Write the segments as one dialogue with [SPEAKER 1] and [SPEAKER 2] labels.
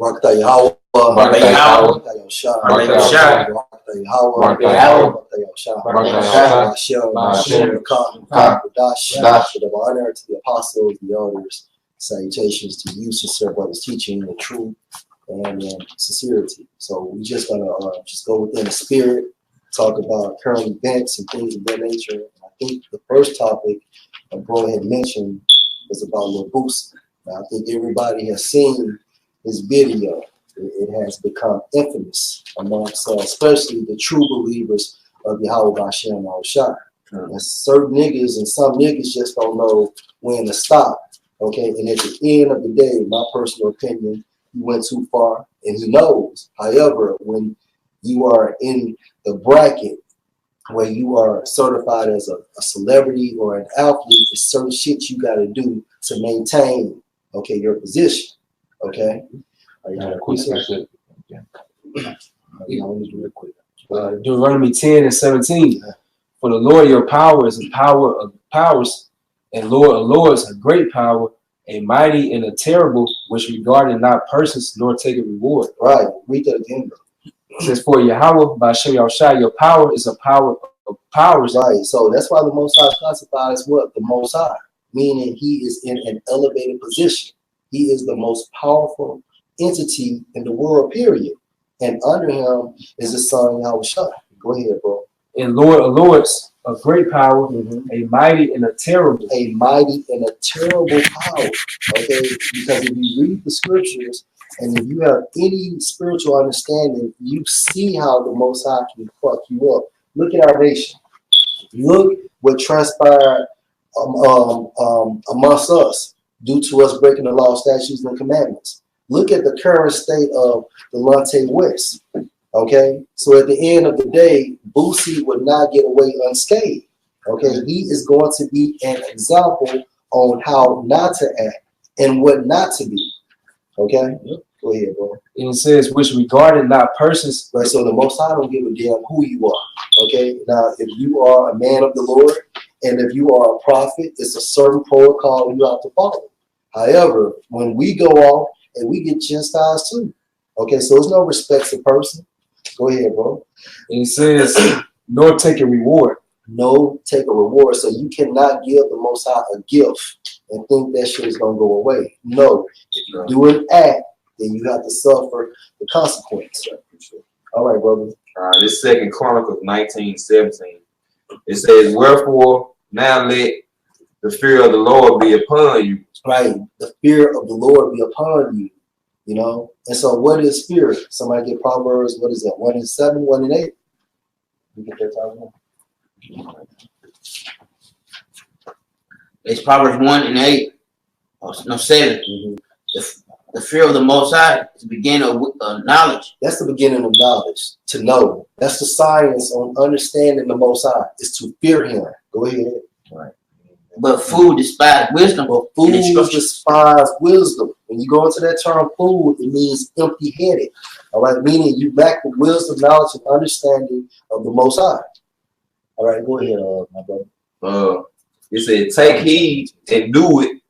[SPEAKER 1] Barakatah Yahweh.
[SPEAKER 2] Barakatah Yahweh.
[SPEAKER 1] Barakatah Yahshua.
[SPEAKER 2] Barakatah
[SPEAKER 1] Barakatah Yahweh.
[SPEAKER 2] Barakatah Yahweh.
[SPEAKER 1] Barakatah Yahshua.
[SPEAKER 2] Barakatah
[SPEAKER 1] Yahshua.
[SPEAKER 2] Ba'ashem.
[SPEAKER 1] Ba'adash. With honor to the apostles, the elders, salutations to you, sincere brothers, teaching the truth and sincerity. So we just gonna just go within the spirit, talk about current events and things of that nature. I think the first topic bro had mentioned was about Lil Boosie. Now, I think everybody has seen his video. It has become infamous amongst especially the true believers of Yahweh Ba'ashem Al-Shai. And certain niggas and some niggas just don't know when to stop. Okay, and at the end of the day, my personal opinion, he went too far, and he knows. However, when you are in the bracket where you are certified as a celebrity or an athlete, there's certain shit you got to do to maintain, okay, your position. Okay.
[SPEAKER 3] Deuteronomy 10 and 17. For the Lord your power is a power of powers, and Lord of lords a great power, a mighty and a terrible, which regarded not persons nor take a reward.
[SPEAKER 1] Right. Read that again, bro.
[SPEAKER 3] It says, for Yahweh Ba'ashem Yahushua, your power is a power of powers.
[SPEAKER 1] Right. So that's why the Most High is classified as what? The Most High. Meaning he is in an elevated position. He is the most powerful entity in the world, period. And under him is the son Yahushua. Go ahead, bro.
[SPEAKER 3] And Lord of lords, a great power, a mighty and a terrible.
[SPEAKER 1] A mighty and a terrible power. Okay? Because if you read the scriptures, and if you have any spiritual understanding, you see how the Most High can fuck you up. Look at our nation. Look what transpired amongst us due to us breaking the law, statutes, and commandments. Look at the current state of the Lante West. Okay, so at the end of the day, Boosie would not get away unscathed. Okay, he is going to be an example on how not to act and what not to be. Okay, go ahead, bro.
[SPEAKER 3] And it says, which regarded not persons.
[SPEAKER 1] Right, so the Most High don't give a damn who you are. Okay, now if you are a man of the Lord and if you are a prophet, it's a certain protocol you have to follow. However, when we go off and we get chastised too. Okay, so there's no respect to person. Go ahead, bro.
[SPEAKER 3] And it says, nor take a reward.
[SPEAKER 1] No, take a reward. So you cannot give the Most High a gift and think that shit is going to go away. No. If you do an act, then you have to suffer the consequence. All right, brother.
[SPEAKER 2] All right, this 2 Chronicles 19:17. It says, wherefore now let the fear of the Lord be upon you.
[SPEAKER 1] Right. The fear of the Lord be upon you. You know? And so what is fear? Somebody get Proverbs, what is that? 1:7, 1:8. You get that time?
[SPEAKER 4] It's Proverbs 1:8. Oh, no, 7. The fear of the Most High is the beginning of knowledge.
[SPEAKER 1] That's the beginning of knowledge, to know. That's the science on understanding the Most High, is to fear him. Go ahead.
[SPEAKER 4] Right. But food despise wisdom.
[SPEAKER 1] But food despise wisdom. When you go into that term food, it means empty-headed. All right, meaning you lack the wisdom, knowledge, and understanding of the Most High. All right, go ahead, my brother.
[SPEAKER 2] It said, take heed and do it,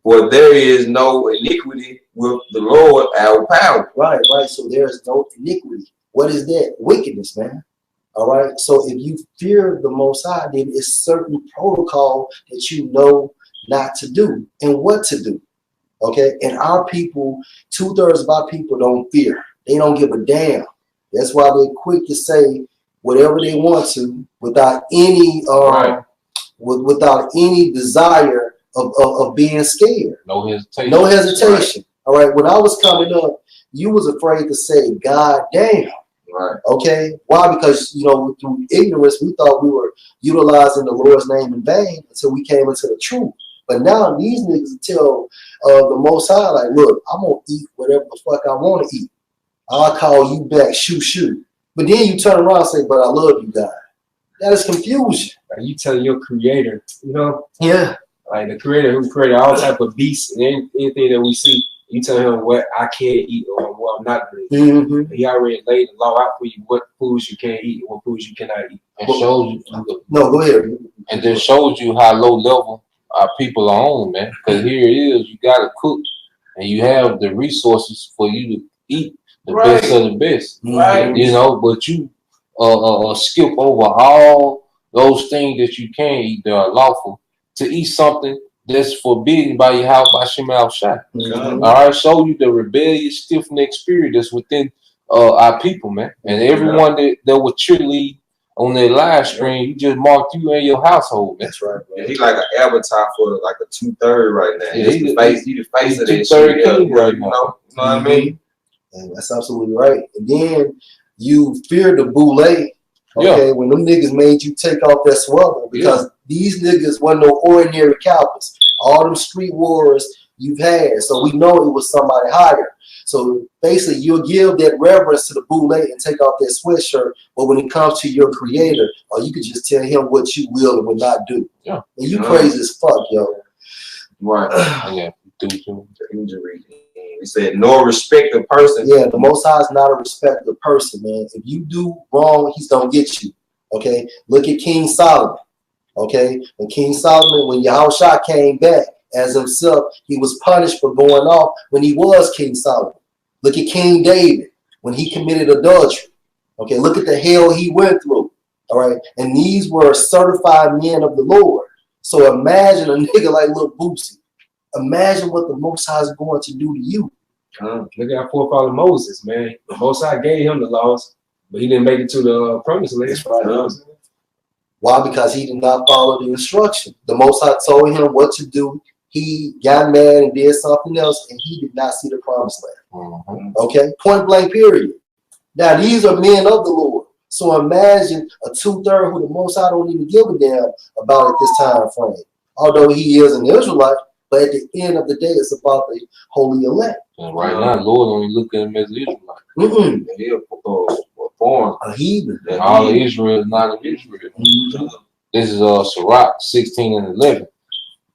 [SPEAKER 2] for there is no iniquity with the Lord our power.
[SPEAKER 1] Right, right. So there is no iniquity. What is that? Wickedness, man. All right. So if you fear the Most High, then it's certain protocol that you know not to do and what to do. Okay. And our people, 2/3 of our people don't fear. They don't give a damn. That's why they're quick to say whatever they want to without any without any desire of being scared.
[SPEAKER 2] No hesitation.
[SPEAKER 1] No hesitation. Right. All right. When I was coming up, you was afraid to say, God damn.
[SPEAKER 2] Right.
[SPEAKER 1] Okay. Why? Because, you know, through ignorance, we thought we were utilizing the Lord's name in vain until we came into the truth. But now these niggas tell the Most High, like, look, I'm going to eat whatever the fuck I want to eat. I'll call you back, shoo. But then you turn around and say, but I love you, God. That is confusion.
[SPEAKER 3] Like you telling your creator, you know?
[SPEAKER 1] Yeah.
[SPEAKER 3] Like the creator who created all type of beasts and anything that we see, you tell him what I can't eat or what I'm not going to eat. He already laid the law out for you, what foods you can eat and what foods you cannot eat.
[SPEAKER 2] And shows you.
[SPEAKER 1] No, go ahead.
[SPEAKER 2] And then shows you how low level our people are on, man. Because here it is, you got to cook
[SPEAKER 5] and you have the resources for you to eat the
[SPEAKER 2] Right.
[SPEAKER 5] best of the best.
[SPEAKER 2] Right.
[SPEAKER 5] You know, but you skip over all those things that you can eat that are lawful to eat something that's forbidden by your house by Shem Shai. All right, show you the rebellious, stiff-necked spirit that's within our people, man. And everyone that would cheerlead on their live stream, you just marked you and your household, man.
[SPEAKER 1] That's right,
[SPEAKER 2] Yeah,
[SPEAKER 1] man.
[SPEAKER 2] he like an avatar for like a 2/3 right now.
[SPEAKER 5] Yeah,
[SPEAKER 2] He's the face of that shit.
[SPEAKER 5] 2/3
[SPEAKER 2] Yeah,
[SPEAKER 5] king right
[SPEAKER 2] you
[SPEAKER 5] now.
[SPEAKER 2] know what I mean?
[SPEAKER 1] And that's absolutely right. And then you fear the boule, okay, when them niggas made you take off that swabber, because these niggas weren't no ordinary cowards. All them street wars you've had, so we know it was somebody higher. So basically, you'll give that reverence to the boule and take off that sweatshirt, but when it comes to your creator, you can just tell him what you will and will not do.
[SPEAKER 5] Yeah.
[SPEAKER 1] And you crazy as fuck, yo.
[SPEAKER 2] Right.
[SPEAKER 5] Yeah.
[SPEAKER 2] Injury. He said, "Nor respect a person."
[SPEAKER 1] Yeah, the Most High is not a respected person, man. If you do wrong, he's gonna get you. Okay, look at King Solomon. Okay, when King Solomon, when Yahushua came back as himself, he was punished for going off when he was King Solomon. Look at King David when he committed adultery. Okay, look at the hell he went through. All right, and these were certified men of the Lord. So imagine a nigga like Lil Boosie. Imagine what the Most High is going to do to you.
[SPEAKER 3] Look at our forefather Moses, man. The Most High gave him the laws, but he didn't make it to the promised land.
[SPEAKER 1] That's right. Why? Because he did not follow the instruction. The Most High told him what to do. He got mad and did something else, and he did not see the promised land. Okay? Point blank, period. Now, these are men of the Lord. So imagine a 2/3 who the Most High don't even give a damn about at this time frame. Although he is an Israelite, but at the end of the day, it's about the holy elect.
[SPEAKER 5] And right now, Lord only look at him as an Israelite.
[SPEAKER 2] He born
[SPEAKER 1] a heathen.
[SPEAKER 5] And all of Israel is not of Israel. This is Sirach 16 and 11.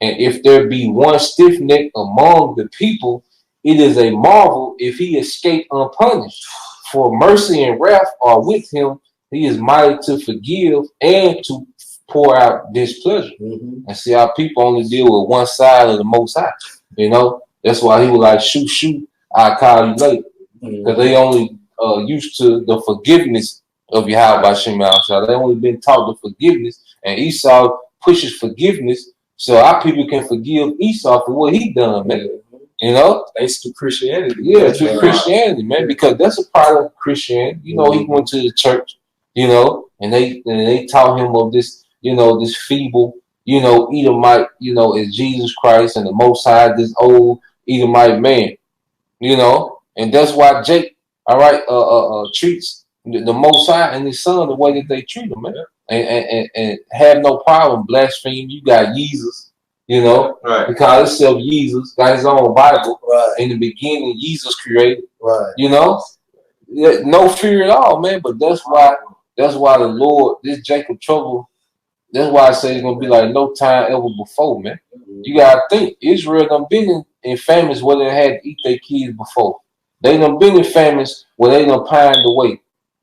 [SPEAKER 5] And if there be one stiff neck among the people, it is a marvel if he escape unpunished. For mercy and wrath are with him. He is mighty to forgive and to pour out displeasure. And see, our people only deal with one side of the Most High. You know, that's why he was like, shoot, I'll call you later. Because they only used to the forgiveness of Yahweh by Shem Shai. They only been taught the forgiveness, and Esau pushes forgiveness so our people can forgive Esau for what he done, man. You know,
[SPEAKER 3] thanks to Christianity.
[SPEAKER 5] Yeah, to Christianity, man, because that's a part of Christianity. You know, he went to the church, you know, and they taught him of this, you know, this feeble, you know, Edomite, you know, is Jesus Christ, and the Most High, this old Edomite man, you know, and that's why Jake, all right, treats the Most High and his son the way that they treat him, man, and have no problem blaspheming. You got Jesus, you know,
[SPEAKER 2] right?
[SPEAKER 5] Because himself Jesus got his own Bible, right? In the beginning, Jesus created,
[SPEAKER 1] right?
[SPEAKER 5] You know, no fear at all, man. But that's why the Lord, this Jacob trouble. That's why I say it's gonna be like no time ever before, man. You gotta think Israel done been in famines where they had to eat their kids before. They done been in famines where they done pined away.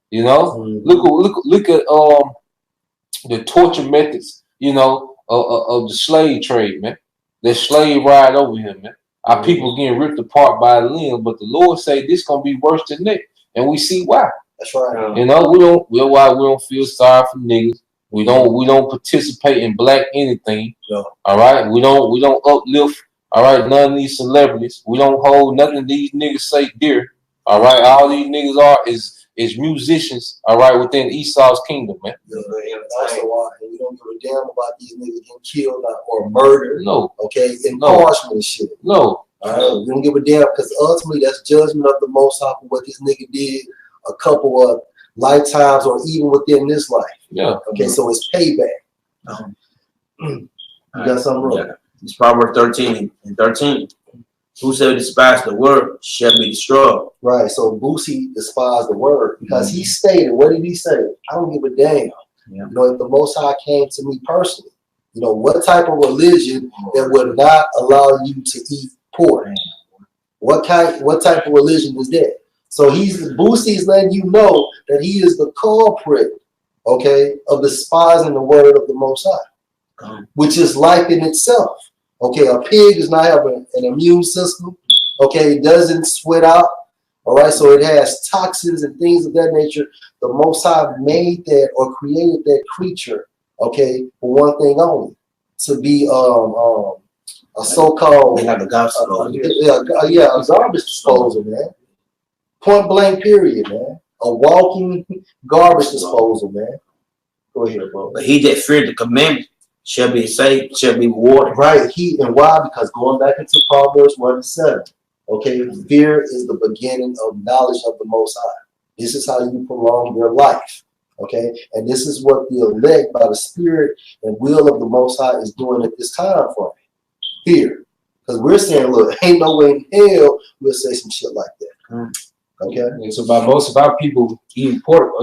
[SPEAKER 5] You know, look at the torture methods, you know, of the slave trade, man. The slave ride over here, man. Our people getting ripped apart by a limb, but the Lord say this gonna be worse than that, and we see why.
[SPEAKER 1] That's right.
[SPEAKER 5] You know, why we don't feel sorry for niggas. We don't participate in black anything.
[SPEAKER 1] No.
[SPEAKER 5] All right. We don't uplift. All right. None of these celebrities. We don't hold nothing these niggas say dear. All right. All these niggas are is musicians. All right. Within Esau's kingdom, man.
[SPEAKER 1] Yeah, that's why we don't give a damn about these niggas getting killed or murdered.
[SPEAKER 5] No.
[SPEAKER 1] Okay. Imparchment and shit.
[SPEAKER 5] No.
[SPEAKER 1] All right. We don't give a damn because ultimately that's judgment of the Most High for what this nigga did a couple of lifetimes or even within this life.
[SPEAKER 5] Yeah.
[SPEAKER 1] Okay, so it's payback. You got something wrong?
[SPEAKER 4] Yeah. It's Proverbs 13 and 13. Whosoever despise the word shall be destroyed.
[SPEAKER 1] Right. So Boosie despised the word because he stated, what did he say? I don't give a damn.
[SPEAKER 4] Yeah.
[SPEAKER 1] You know, if the Most High came to me personally, you know, what type of religion that would not allow you to eat pork? What type of religion is that? So Boosie is letting you know that he is the culprit, okay, of despising the word of the Most High, which is life in itself. Okay, a pig does not have an immune system. Okay, it doesn't sweat out. All right, so it has toxins and things of that nature. The Most High made that or created that creature, okay, for one thing only, to be a so-called
[SPEAKER 4] They have the gospel.
[SPEAKER 1] a garbage disposal, man. Point blank, period, man. A walking garbage disposal, man. Go ahead, bro.
[SPEAKER 4] But he that feared the commandment shall be saved, shall be rewarded.
[SPEAKER 1] Right, and why? Because going back into Proverbs 1:7, okay, fear is the beginning of knowledge of the Most High. This is how you prolong your life, okay? And this is what the elect by the Spirit and will of the Most High is doing at this time for me. Fear. Because we're saying, look, ain't no way in hell we'll say some shit like that. Okay?
[SPEAKER 3] And so by most of our people eating pork,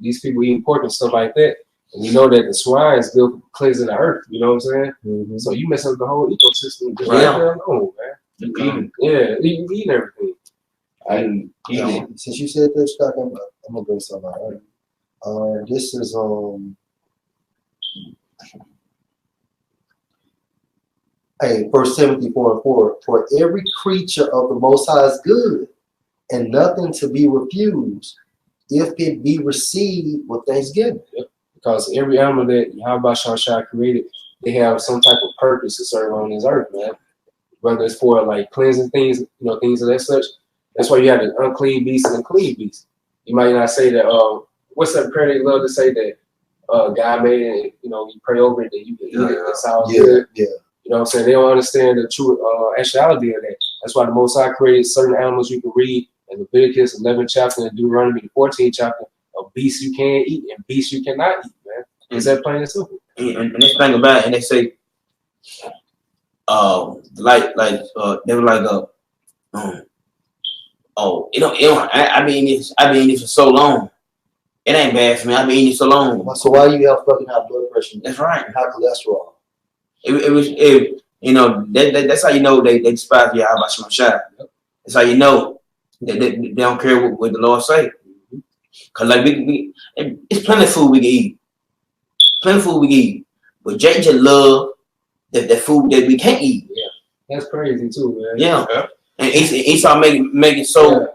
[SPEAKER 3] these people eating pork and stuff like that, and we know that the swine is still cleansing the earth, you know what I'm saying? So you mess up the whole ecosystem. Just right there alone, man. Eating everything.
[SPEAKER 1] Since you said this, Scott, I'm gonna bring something out. This is hey, 1 Timothy 4:4. For every creature of the Most High is good, and nothing to be refused, if it be received with thanksgiving.
[SPEAKER 3] Because every animal that Yahweh Shah created, they have some type of purpose to serve on this earth, man. Whether it's for like cleansing things, things of that such. That's why you have the unclean beast and the clean beast. You might not say that. What's that prayer they love to say that God made it? You pray over it, then you can eat it. That's how it's good.
[SPEAKER 1] Yeah.
[SPEAKER 3] You know what I'm saying? They don't understand the true actuality of that. That's why the Most High created certain animals you can read in Leviticus 11 chapter and Deuteronomy 14 chapter of beasts you can eat and beasts you cannot eat, man. Is that plain and simple?
[SPEAKER 4] And this thing about it, and they say, they were like, I've been eating this for so long. It ain't bad for me. I've been eating it so long.
[SPEAKER 1] So why you have fucking high blood pressure?
[SPEAKER 4] That's right.
[SPEAKER 1] And high cholesterol.
[SPEAKER 4] That's how you know they despise you. How about Shemashah? That's how you know they don't care what the Lord say. Cause like it's plenty of food we can eat. But Jake just love the food that we can't eat.
[SPEAKER 3] Yeah, that's crazy too, man.
[SPEAKER 4] Yeah. And Esau make it so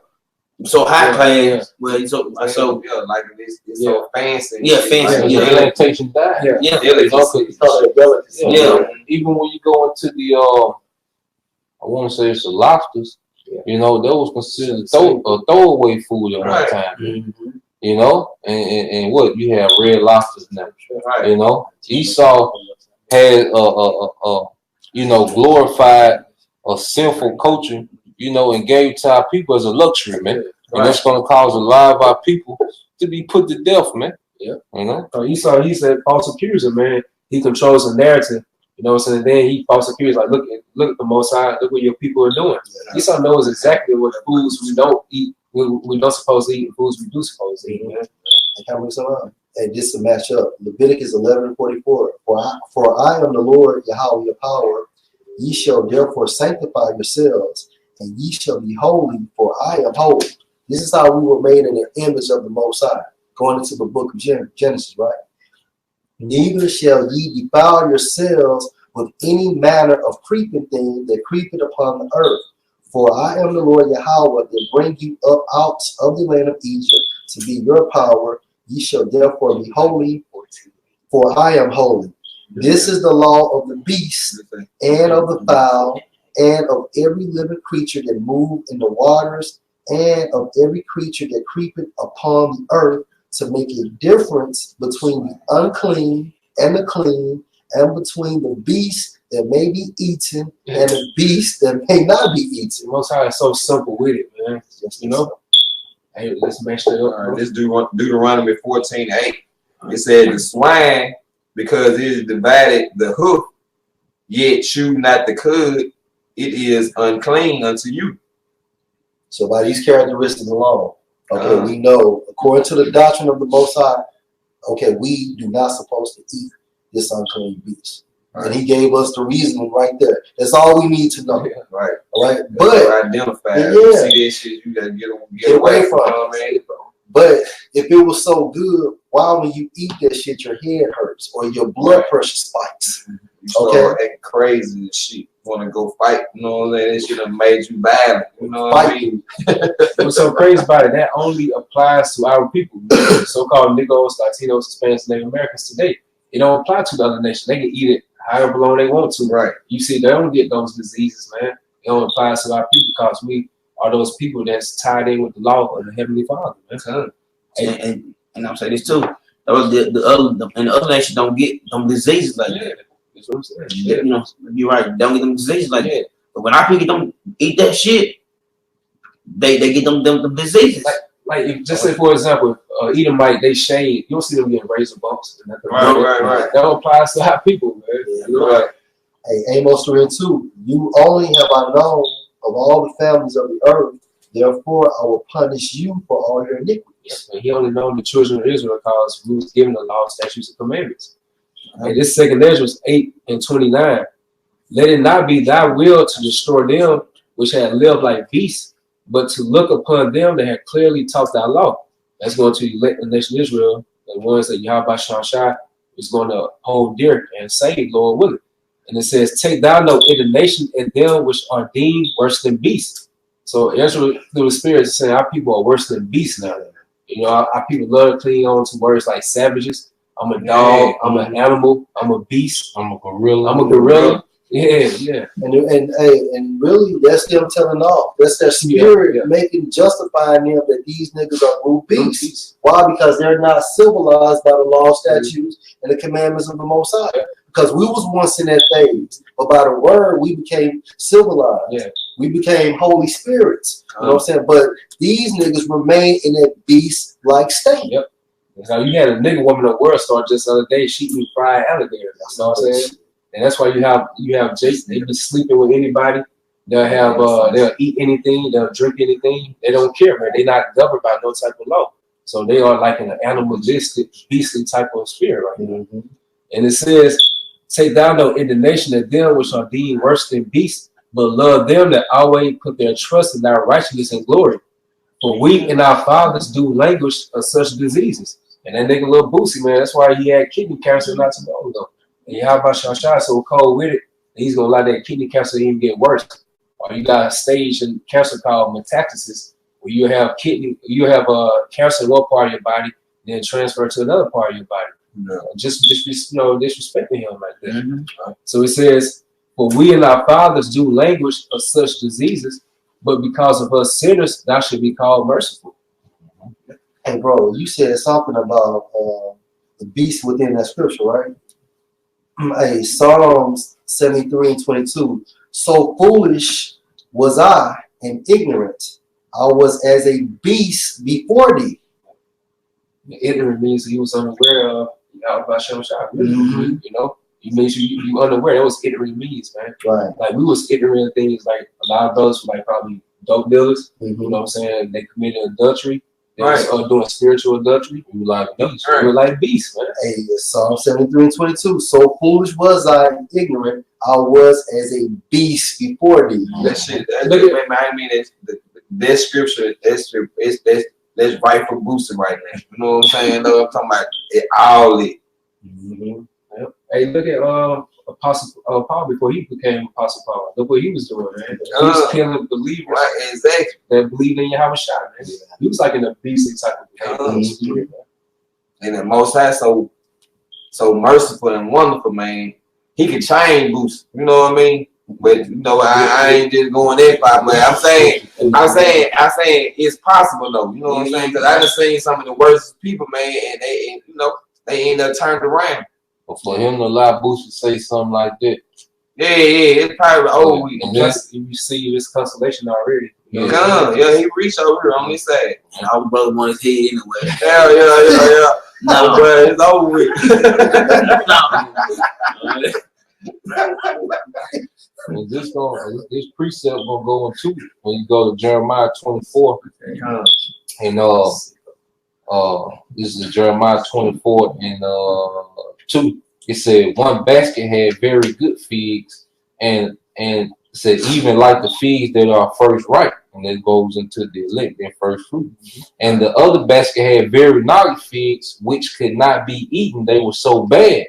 [SPEAKER 4] high class. Well, like so
[SPEAKER 2] so fancy.
[SPEAKER 4] Yeah, fancy.
[SPEAKER 5] Yeah, lactation diet.
[SPEAKER 4] Yeah.
[SPEAKER 5] Even when you go into the I want to say it's the lobsters. Yeah. That was considered a throwaway food at one time. Mm-hmm. And what you have red lobsters now. Right. Esau had glorified a sinful culture, and gave it to our people as a luxury, man. And that's going to cause a lot of our people to be put to death, man.
[SPEAKER 3] Yeah. So Esau, he said false accuser, man. He controls the narrative. So then he false accused, like, look at the Most High, look what your people are doing. Yeah. Esau knows exactly what foods we don't eat, we don't supposed to eat, and foods we do supposed to eat, man.
[SPEAKER 1] And just to match up, Leviticus 11:44. For I am the Lord Yahweh your power. Ye shall therefore sanctify yourselves, and ye shall be holy, for I am holy. This is how we were made in the image of the Most High. Going into the book of Genesis, right? Neither shall ye defile yourselves with any manner of creeping thing that creepeth upon the earth. For I am the Lord Yahweh that bring you up out of the land of Egypt to be your power. Ye shall therefore be holy, for I am holy. This is the law of the beast and of the fowl and of every living creature that move in the waters and of every creature that creepeth upon the earth, to make a difference between the unclean and the clean, and between the beast that may be eaten and the beast that may not be eaten.
[SPEAKER 3] Most High is so simple with it, man. Hey, let's match that up.
[SPEAKER 2] This Deuteronomy 14:8. It said the swine, because it is divided the hoof, yet chew not the cud, it is unclean unto you.
[SPEAKER 1] So by these characteristics alone, we know, according to the doctrine of the Most High, we do not supposed to eat this unclean beast. Right. And he gave us the reason right there. That's all we need to know.
[SPEAKER 2] Yeah, right.
[SPEAKER 1] All right. But
[SPEAKER 2] identify. You see this shit, you gotta get away from it.
[SPEAKER 1] But if it was so good, why when you eat that shit, your head hurts or your blood pressure spikes?
[SPEAKER 2] You start acting crazy and shit. want to go fight. You know what I'm saying? It should have made you violent. You know what I mean?
[SPEAKER 3] What's so crazy about it, that only applies to our people, so-called Negroes, Latinos, Hispanics, Native Americans today. It don't apply to the other nation. They can eat it however long they want to.
[SPEAKER 2] Right.
[SPEAKER 3] You see, they don't get those diseases, man. It don't apply to our people because we are those people that's tied in with the law of the Heavenly Father. Man.
[SPEAKER 4] And I'm saying this too. The other nations don't get them diseases like that.
[SPEAKER 3] That's what I'm saying.
[SPEAKER 4] You know, you're right. Don't get them diseases like that. But when our people don't eat that shit, they get them diseases.
[SPEAKER 3] Like if, just say for example, Edomite, they shave. You don't see them getting razor bumps.
[SPEAKER 2] Right.
[SPEAKER 3] That applies to our people, man.
[SPEAKER 1] Yeah,
[SPEAKER 3] You're right.
[SPEAKER 1] Hey, Amos 3:2. You only have I known of all the families of the earth. Therefore, I will punish you for all your iniquities.
[SPEAKER 3] And he only known the children of Israel because he was given the law, statutes, and commandments. And this 2 Ezra 8:29. Let it not be thy will to destroy them which had lived like beasts, but to look upon them that had clearly taught thy law. That's going to elect the nation of Israel, the ones that Yahweh Shah is going to hold dear and save, Lord willing. And it says, take thou note in the nation and them which are deemed worse than beasts. So Ezra through the Spirit is saying our people are worse than beasts now. You know, our people love to cling on to words like savages. I'm a dog. I'm an animal. I'm a beast.
[SPEAKER 5] I'm a gorilla.
[SPEAKER 3] I'm a gorilla. Yeah.
[SPEAKER 1] And really, that's them telling off. That's their spirit justifying them that these niggas are brute beasts. Why? Because they're not civilized by the law, statutes, and the commandments of the Most High. Because we was once in that phase, but by the word we became civilized.
[SPEAKER 3] Yeah.
[SPEAKER 1] We became Holy Spirits. You know what I'm saying? But these niggas remain in that beast-like state.
[SPEAKER 3] Yep. So you had a nigga woman at World Star just the other day. She eat fried alligator. You know what I'm saying? And that's why you have Jason. They be sleeping with anybody. They'll have they'll eat anything. They'll drink anything. They don't care, man. They're not governed by no type of law. So they are like an animalistic, beastly type of spirit right now. Mm-hmm. And it says, take thou note in the nation of them which are deemed worse than beasts, but love them that always put their trust in thy righteousness and glory. For we and our fathers do languish of such diseases. And that nigga little Boosie, man, that's why he had kidney cancer not too long ago. And Yahweh Shah so cold with it, he's gonna let that kidney cancer even get worse. Or you got a stage in cancer called metastasis, where you have cancer in one part of your body, then transfer to another part of your body. No. Just disrespecting him like that. Mm-hmm. So it says, for we and our fathers do languish of such diseases, but because of us sinners, thou should be called merciful.
[SPEAKER 1] Hey, bro, you said something about the beast within that scripture, right? Hey, Psalms 73:22. So foolish was I and ignorant. I was as a beast before thee.
[SPEAKER 3] Ignorant means he was unaware of Yahweh Shem Shah. You know, it means you unaware. That was ignorant means, man. Right. Like we was ignorant of things like a lot of those were like probably dope dealers. Mm-hmm. You know what I'm saying? They committed adultery. They was doing spiritual adultery. We were like beasts. We were like beasts, man. Hey,
[SPEAKER 1] Psalm 73:22. So foolish was I and ignorant. I was as a beast before thee.
[SPEAKER 2] That shit. I mean, that scripture. That's right for boosting right now. You know what I'm saying? No, I'm talking about it all.
[SPEAKER 3] Mm-hmm. Yep. Hey, look at Apostle Paul before he became Apostle Paul. Look what he was doing, man. He was killing believers.
[SPEAKER 2] Right, exactly.
[SPEAKER 3] That believed in Yahweh Shah, man. He was like in a beastly type of spirit, man.
[SPEAKER 2] And the Most High so merciful and wonderful, man. He can change boost. You know what I mean? But you know, I ain't just going that far. But I'm saying it's possible though. You know what I'm saying? Because I just seen some of the worst people, man, and they end up turned around.
[SPEAKER 5] But for him to allow Boost to say something like that,
[SPEAKER 2] it's probably over.
[SPEAKER 3] You see this consolation already.
[SPEAKER 2] Yeah, he reached over here on this side.
[SPEAKER 4] And our brother on his head anyway.
[SPEAKER 2] Yeah. No, but it's over with.
[SPEAKER 5] And this precept gonna go into when you go to Jeremiah 24, and this is Jeremiah 24 and 2. It said one basket had very good figs, and it said even like the figs that are first ripe, and it goes into the elect, their first fruit. And the other basket had very naughty figs, which could not be eaten; they were so bad.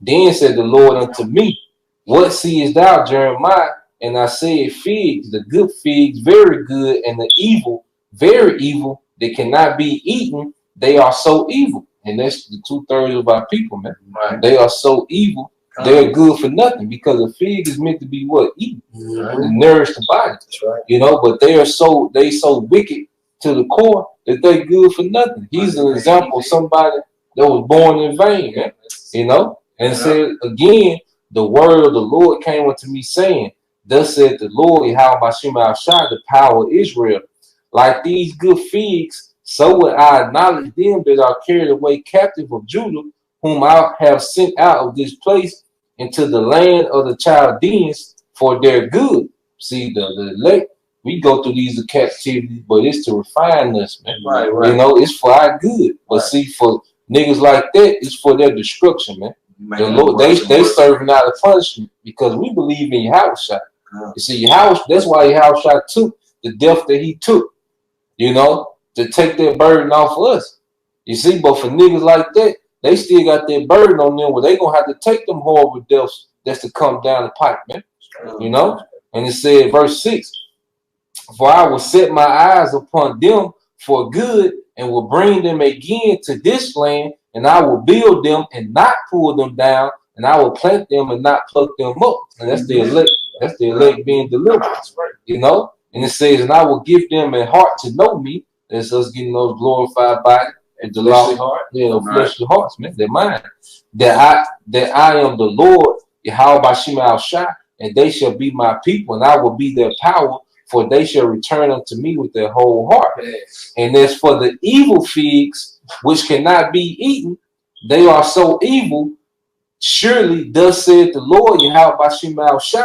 [SPEAKER 5] Then said the Lord unto me, what seest thou, Jeremiah? And I said, figs, the good figs, very good, and the evil, very evil, they cannot be eaten. They are so evil. And that's the 2/3 of our people, man.
[SPEAKER 4] Right.
[SPEAKER 5] They are so evil. They're good for nothing because a fig is meant to be what? Eaten. To nourish the body.
[SPEAKER 1] That's right.
[SPEAKER 5] You know, but they so wicked to the core that they good for nothing. He's an example of somebody that was born in vain, man. You know? And it said again, the word of the Lord came unto me saying, thus said the Lord, Yahweh Shai, the power of Israel. Like these good figs, so will I acknowledge them that are carried away captive of Judah, whom I have sent out of this place into the land of the Chaldeans for their good. See, the elect, we go through these captivities, but it's to refine us, man.
[SPEAKER 4] Right.
[SPEAKER 5] You know, it's for our good. But see, for niggas like that, it's for their destruction, man. The Lord, they serving out of punishment because we believe in Yahweh Shai. You see, Yahweh, that's why Yahweh Shai took the death that he took, you know, to take that burden off of us. You see, but for niggas like that, they still got that burden on them where they gonna have to take them horrible deaths that's to come down the pipe, man. You know? And it said, verse 6, for I will set my eyes upon them for good and will bring them again to this land, and I will build them and not pull them down, and I will plant them and not pluck them up. And that's the elect. That's the elect being delivered. You know? And it says, and I will give them a heart to know me. That's us getting those glorified bodies. And the fleshly heart. Yeah, the fleshly hearts, man. They're mine. That I am the Lord, Yahweh Shai, and they shall be my people, and I will be their power, for they shall return unto me with their whole heart. Yes. And as for the evil figs, which cannot be eaten, they are so evil. Surely, thus said the Lord, Yahweh Shai,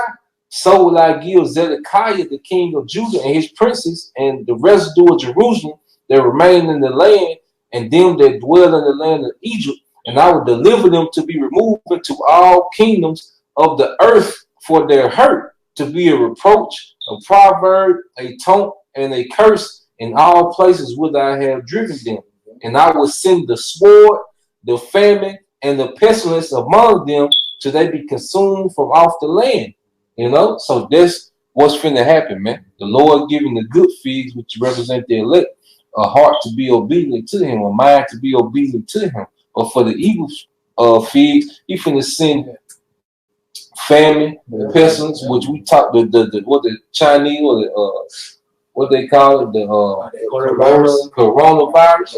[SPEAKER 5] so will I give Zedekiah, the king of Judah, and his princes, and the residue of Jerusalem that remain in the land, and them that dwell in the land of Egypt, and I will deliver them to be removed into all kingdoms of the earth for their hurt, to be a reproach, a proverb, a taunt, and a curse in all places whither I have driven them. And I will send the sword, the famine, and the pestilence among them till they be consumed from off the land. You know, so that's what's finna happen, man. The Lord giving the good figs, which represent the elect, a heart to be obedient to him, a mind to be obedient to him. But for the evil figs, he finna send famine, pestilence, which we talk the Chinese or the what they call it, the coronavirus.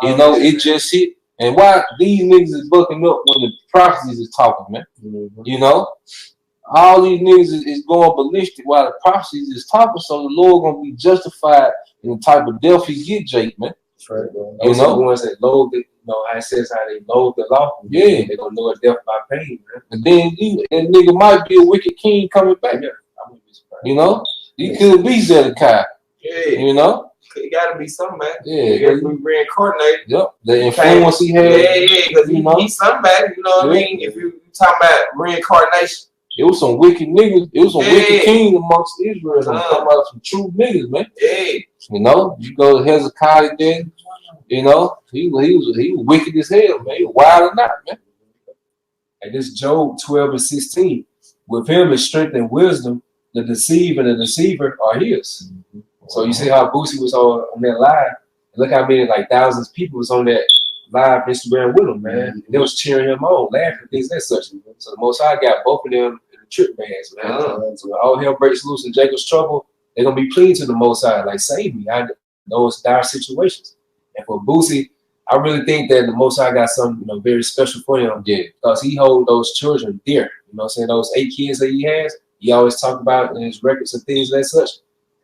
[SPEAKER 5] You know, it just hit. And why these niggas is bucking up when the prophecies is talking, man? You know? All these niggas is going ballistic while the prophecies is talking, so the Lord gonna be justified in the type of death he get, Jake, man.
[SPEAKER 3] That's right, bro.
[SPEAKER 5] You know,
[SPEAKER 3] the ones that loathe it, you know, how it says how they loathe the law.
[SPEAKER 5] Yeah,
[SPEAKER 3] they're gonna know a death by pain, man.
[SPEAKER 5] And then that nigga might be a wicked king coming back. Yeah, I wouldn't be surprised. You know, he could be Zedekiah.
[SPEAKER 2] Yeah,
[SPEAKER 5] you know,
[SPEAKER 2] it gotta be somebody.
[SPEAKER 5] Yeah,
[SPEAKER 2] he gotta be reincarnated.
[SPEAKER 5] Yep, the influence he had.
[SPEAKER 2] Yeah, because he's somebody. You know what I mean? If you talking about reincarnation.
[SPEAKER 5] It was some wicked niggas. It was some wicked king amongst Israel. I'm talking about some true niggas, man.
[SPEAKER 2] Yeah.
[SPEAKER 5] You know, you go to Hezekiah then, you know, he was wicked as hell, man. He was wild or not, man.
[SPEAKER 3] And this Job 12:16. With him is strength and wisdom. The deceiver and the deceiver are his. So you see how Boosie was on that live. Look how many like thousands of people was on that live Instagram with him, man. And they was cheering him on, laughing, things that such. So the Most High got both of them in the trip bands, man. So when all hell breaks loose in Jacob's trouble, they're gonna be pleading to the Most High, like, save me. I know it's dire situations. And for Boosie, I really think that the Most High got something, you know, very special for him. Yeah, because he holds those children dear. You know what I'm saying? Those 8 kids that he has, he always talk about in his records and things like such.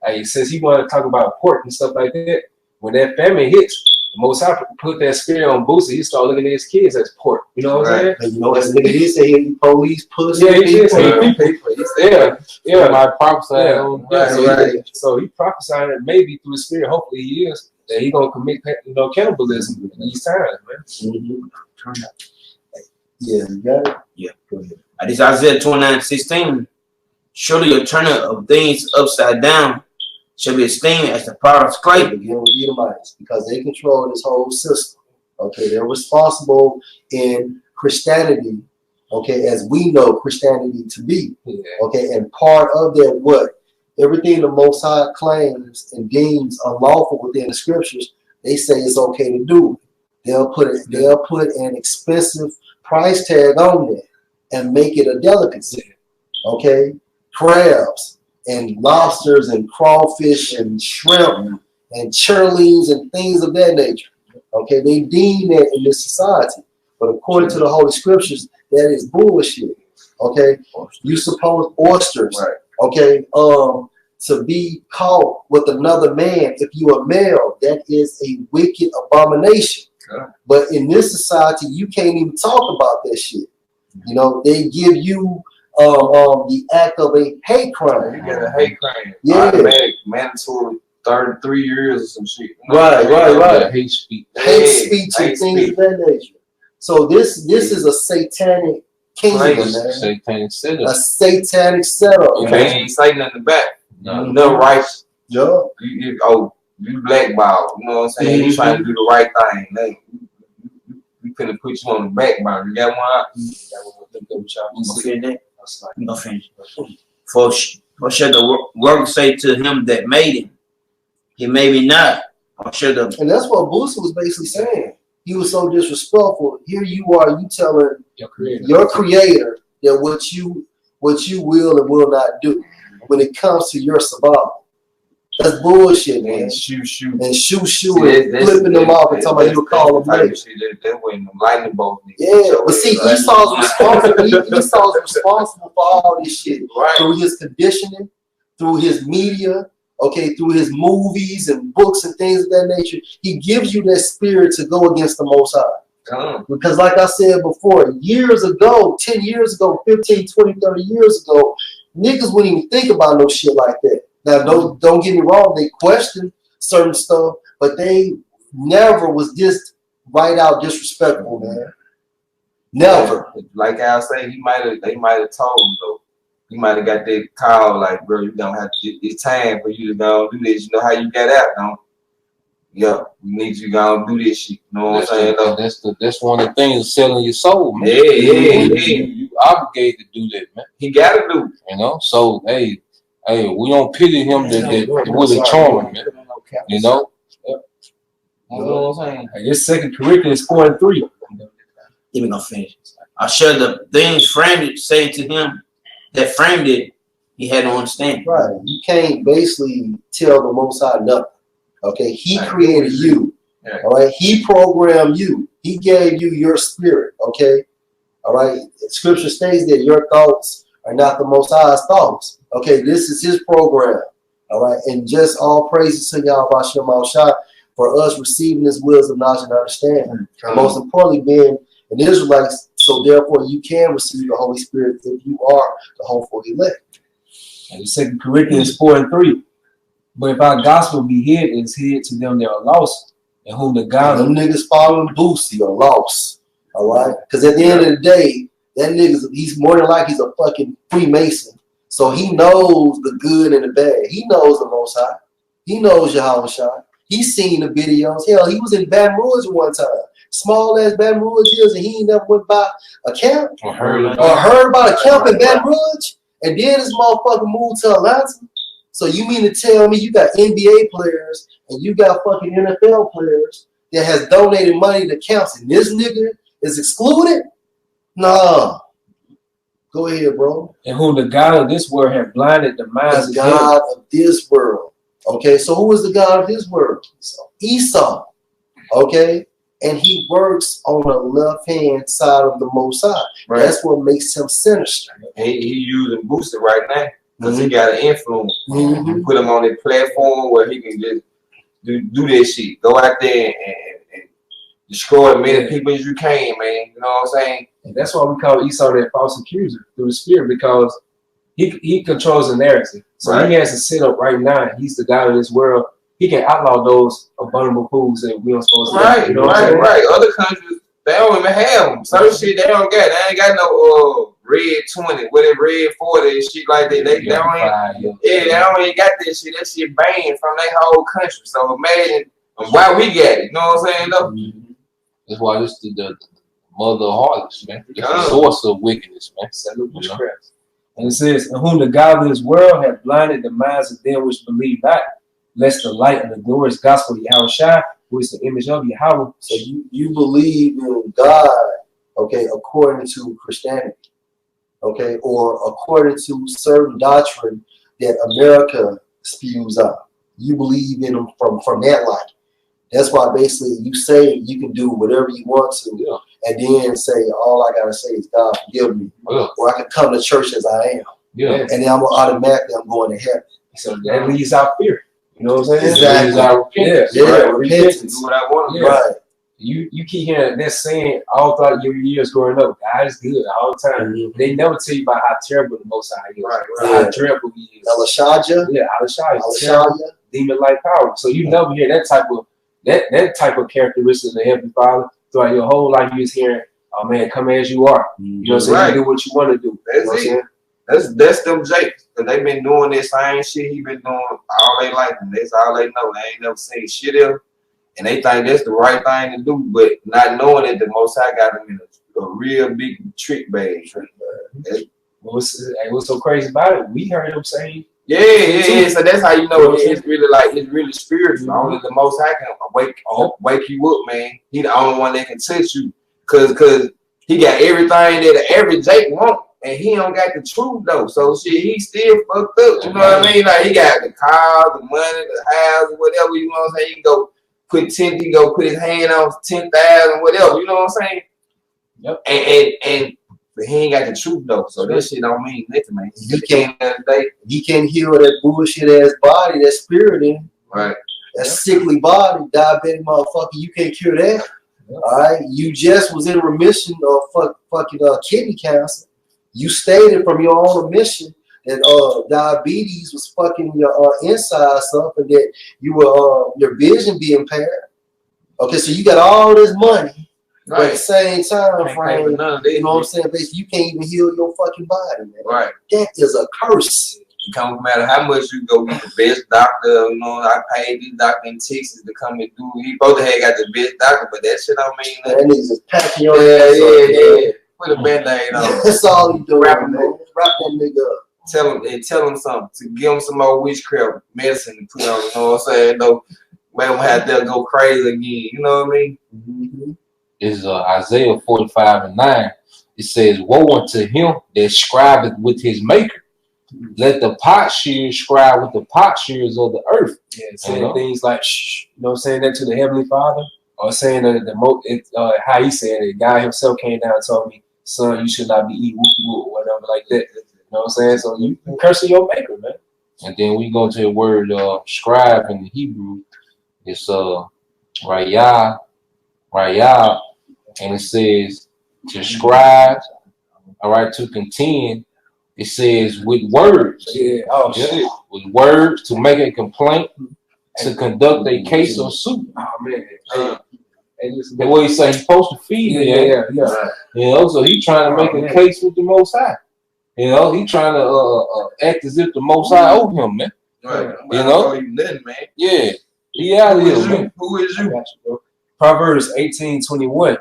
[SPEAKER 3] Like, since he wanted to talk about pork and stuff like that, when that famine hits, the Most High put that spirit on Boosie. He started looking at his kids as pork. You know what I'm saying?
[SPEAKER 1] And you know, as nigga did say, he police, pussy.
[SPEAKER 3] Yeah, he did say people.
[SPEAKER 5] Yeah, my prophesied.
[SPEAKER 3] So he prophesied that maybe through the spirit, hopefully he is, that he gonna commit, you know, cannibalism in these times, man.
[SPEAKER 1] Yeah, you got it?
[SPEAKER 4] Yeah. Go ahead. This Isaiah 29:16. Surely your turner of things upside down shall be esteemed as the power of clay.
[SPEAKER 1] Begin with Edomites, because they control this whole system. Okay, they're responsible in Christianity okay, as we know Christianity to be.
[SPEAKER 3] Yeah.
[SPEAKER 1] Okay, and part of that, what? Everything the Most High claims and deems unlawful within the scriptures, they say it's okay to do. They'll put an expensive price tag on that and make it a delicacy. Okay, crabs and lobsters and crawfish and shrimp and churlings and things of that nature. Okay, they deem that in this society, but according to the Holy Scriptures, that is bullshit. Okay, you suppose oysters.
[SPEAKER 2] Right.
[SPEAKER 1] Okay, to be caught with another man, if you are male, that is a wicked abomination.
[SPEAKER 2] Yeah.
[SPEAKER 1] But in this society, you can't even talk about that shit. You know, they give you the act of a hate crime.
[SPEAKER 2] You get a hate crime.
[SPEAKER 1] Yeah.
[SPEAKER 2] Automatic, mandatory 33 years or some shit.
[SPEAKER 1] Right.
[SPEAKER 5] Hate speech.
[SPEAKER 1] Hate speech and things of that nature. So this is a satanic kingdom,
[SPEAKER 2] Right.
[SPEAKER 1] man.
[SPEAKER 5] Satanic setup.
[SPEAKER 1] A satanic setup.
[SPEAKER 2] You
[SPEAKER 1] man.
[SPEAKER 2] ain't Satan in the back.
[SPEAKER 5] No.
[SPEAKER 2] No righteous.
[SPEAKER 1] Yeah.
[SPEAKER 2] You blackballed. You know what I'm saying? You trying to do the right thing. Like, we couldn't put you on the back burner. You got one out?
[SPEAKER 4] You gonna finish that? You gonna finish? For should the word say to him that made him, he made me not. Or should the
[SPEAKER 1] And that's what Boosie was basically saying. He was so disrespectful. Here you are, you telling your creator that what you will and will not do when it comes to your survival. That's bullshit, man.
[SPEAKER 2] And shoot.
[SPEAKER 1] And shoot, and flipping them off and talking about you would call them late.
[SPEAKER 2] That wasn't them lightning bolt.
[SPEAKER 1] Yeah, but see, Esau's responsible. Esau's responsible for all this shit through his conditioning, through his media, okay, through his movies and books and things of that nature. He gives you that spirit to go against the Most High. Because like I said before, years ago, 10 years ago, 15, 20, 30 years ago, niggas wouldn't even think about no shit like that. Now, don't get me wrong, they question certain stuff, but they never was just right out disrespectful, man. Never.
[SPEAKER 2] Like I say, they might have told him though. You might have got that call like, bro, you don't have to. It's time for you to go do this. You know how you got out, don't? Yeah, we need you to go do this shit. You know what I'm saying? Though?
[SPEAKER 5] That's one of the things selling your soul, man.
[SPEAKER 2] Yeah.
[SPEAKER 5] You obligated to do that, man.
[SPEAKER 2] He gotta do.
[SPEAKER 5] You know, so hey, we don't pity him that with a charm, man. You know.
[SPEAKER 2] You know what I'm saying?
[SPEAKER 3] This 2 Corinthians 4:3.
[SPEAKER 4] even gonna finish? I shall the things framed it say to him that framed it, he had to understand.
[SPEAKER 1] Right. You can't basically tell the Most High nothing. Okay. He created you.
[SPEAKER 2] Yeah.
[SPEAKER 1] All right. He programmed you. He gave you your spirit. Okay. All right. Scripture states that your thoughts are not the Most High's thoughts. Okay. This is his program. All right. And just all praises to Yahweh Hashem Al-Shah for us receiving this wisdom, knowledge, and understanding. And most importantly, being an Israelite, so therefore you can receive the Holy Spirit if you are the hopeful elect.
[SPEAKER 3] And 2 Corinthians 4:3. But if our gospel be hid, it is hid to them that are lost, and whom the God
[SPEAKER 1] them niggas following Boosie are lost. All right? Because at the end of the day, that nigga's he's more than like he's a fucking Freemason. So he knows the good and the bad. He knows the Most High. He knows Yahweh Shai. He's seen the videos. Hell, he was in Baton Rouge one time. Small ass Baton Rouge is, and he ain't never went by a camp
[SPEAKER 5] Or heard
[SPEAKER 1] about a camp in Baton Rouge, and then this motherfucker moved to Atlanta. So you mean to tell me you got NBA players and you got fucking NFL players that has donated money to camps, and this nigga is excluded? Nah. Go ahead, bro.
[SPEAKER 3] and whom the God of this world have blinded the minds
[SPEAKER 1] The
[SPEAKER 3] of them.
[SPEAKER 1] God of this world. Okay, so who is the God of this world? Esau. Okay, and he works on the left-hand side of the Most High.
[SPEAKER 2] Right.
[SPEAKER 1] That's what makes him sinister.
[SPEAKER 2] He using Booster right now because he got an influence.
[SPEAKER 1] Mm-hmm.
[SPEAKER 2] Put him on a platform where he can just do this shit. Go out there and destroy as many people as you can, man. You know what I'm saying?
[SPEAKER 3] And that's why we call Esau that false accuser through the spirit, because he controls the narrative. So
[SPEAKER 2] Right.
[SPEAKER 3] he has to sit up right now. He's the God of this world. He can outlaw those abominable foods that we don't supposed to
[SPEAKER 2] Right,
[SPEAKER 3] do. You know what I'm saying?
[SPEAKER 2] right. Other countries, they don't even have them. Certain shit they don't got. They ain't got no red 20, whatever red 40 and shit like that. They don't they don't even got that shit. That shit banned from their whole country. So imagine why we got it. You know what I'm saying though?
[SPEAKER 5] That's why this the mother of harlots, man. It's the
[SPEAKER 2] Yeah.
[SPEAKER 5] source of wickedness, man.
[SPEAKER 3] Absolute witchcraft. And it says, "In whom the godless world hath blinded the minds of them which believe not, lest the light of the glorious gospel of Yahweh Shai, who is the image of Yahweh."
[SPEAKER 1] So you believe in God, okay, according to Christianity, okay, or according to certain doctrine that America spews out. You believe in them from that light. That's why basically you say you can do whatever you want to, and then say all I gotta say is God forgive me, or I can come to church as I am, and then I'm going to heaven.
[SPEAKER 3] So that leaves out fear. You know what I'm saying?
[SPEAKER 1] Exactly.
[SPEAKER 3] Repentance.
[SPEAKER 2] Do what I want to do.
[SPEAKER 1] Right.
[SPEAKER 3] You keep hearing that saying all throughout your years growing up. God is good all the time. They never tell you about how terrible the Most High is. How terrible He is.
[SPEAKER 1] Elishajah.
[SPEAKER 3] Yeah, Elishajah. Demon-like power. So you never hear that type of characteristic of the Heavenly Father throughout your whole life. You just hearing, "Oh man, come as you are." You know what I'm saying? You do what you want to do.
[SPEAKER 2] That's it. That's them Jakes. Cause they been doing this same shit he been doing all their life, and that's all they know. They ain't never seen shit else, and they think that's the right thing to do, but not knowing that the Most High got them in a real big trick bag.
[SPEAKER 3] What's so crazy about it? We heard them saying,
[SPEAKER 2] yeah. So that's how you know it's really spiritual. Only the Most High can wake you up, man. He the only one that can touch you, cause he got everything that every Jake want. And he don't got the truth though, so shit, he still fucked up. You know what I mean? Like he got the car, the money, the house, whatever. You know what I'm saying? He can go put his hand on 10,000, whatever. You know what I'm saying?
[SPEAKER 3] Yep.
[SPEAKER 2] But he ain't got the truth though, so this shit don't mean nothing, man.
[SPEAKER 1] He can't heal that bullshit ass body, that spirit in.
[SPEAKER 2] Right.
[SPEAKER 1] That sickly body, diabetic motherfucker. You can't cure that. All right. You just was in remission of fucking kidney cancer. You stated from your own admission that diabetes was fucking your insides up, and that you were your vision be impaired. Okay, so you got all this money, but at the same time frame, you know what I'm saying? Basically, you can't even heal your fucking body, man.
[SPEAKER 2] Right.
[SPEAKER 1] That is a curse.
[SPEAKER 2] It don't matter how much you go get the best doctor. You know, I paid this doctor in Texas to come and do. He both had got the best doctor, but that shit don't mean nothing.
[SPEAKER 1] That nigga's just packing your ass up.
[SPEAKER 2] Yeah. Put a band-aid on.
[SPEAKER 1] That's all he doing, man. Wrap that nigga up.
[SPEAKER 2] Tell him something. To give him some more witchcraft medicine to put on. You know what I'm saying? No, man, we have to go crazy again. You know what I mean?
[SPEAKER 1] Mm-hmm.
[SPEAKER 5] This is Isaiah 45:9. It says, "Woe unto him that scribeth with his maker. Let the potsherds scribe with the potsherds of the earth."
[SPEAKER 3] Yeah, saying things like, "Shh," you know, saying that to the Heavenly Father, or saying how he said it. God himself came down and told me, "Son, you should not be eating whoop or whatever like that." You know what I'm saying? So you cursing your maker, man.
[SPEAKER 5] And then we go to the word scribe in the Hebrew. It's rayah, and it says to scribe. All right, to contend. It says with words.
[SPEAKER 3] Yeah. Oh shit.
[SPEAKER 5] With words to make a complaint, to conduct a case or suit.
[SPEAKER 3] Oh man.
[SPEAKER 5] The way he say he's supposed to feed me.
[SPEAKER 3] Yeah.
[SPEAKER 5] You know, so he trying to make a case with the Most High. You know, he trying to act as if the Most High owed him, man.
[SPEAKER 2] Right.
[SPEAKER 5] You know?
[SPEAKER 2] You nothing, man.
[SPEAKER 5] Yeah. He out here, man.
[SPEAKER 2] Who is you?
[SPEAKER 3] Bro. Proverbs 18:21.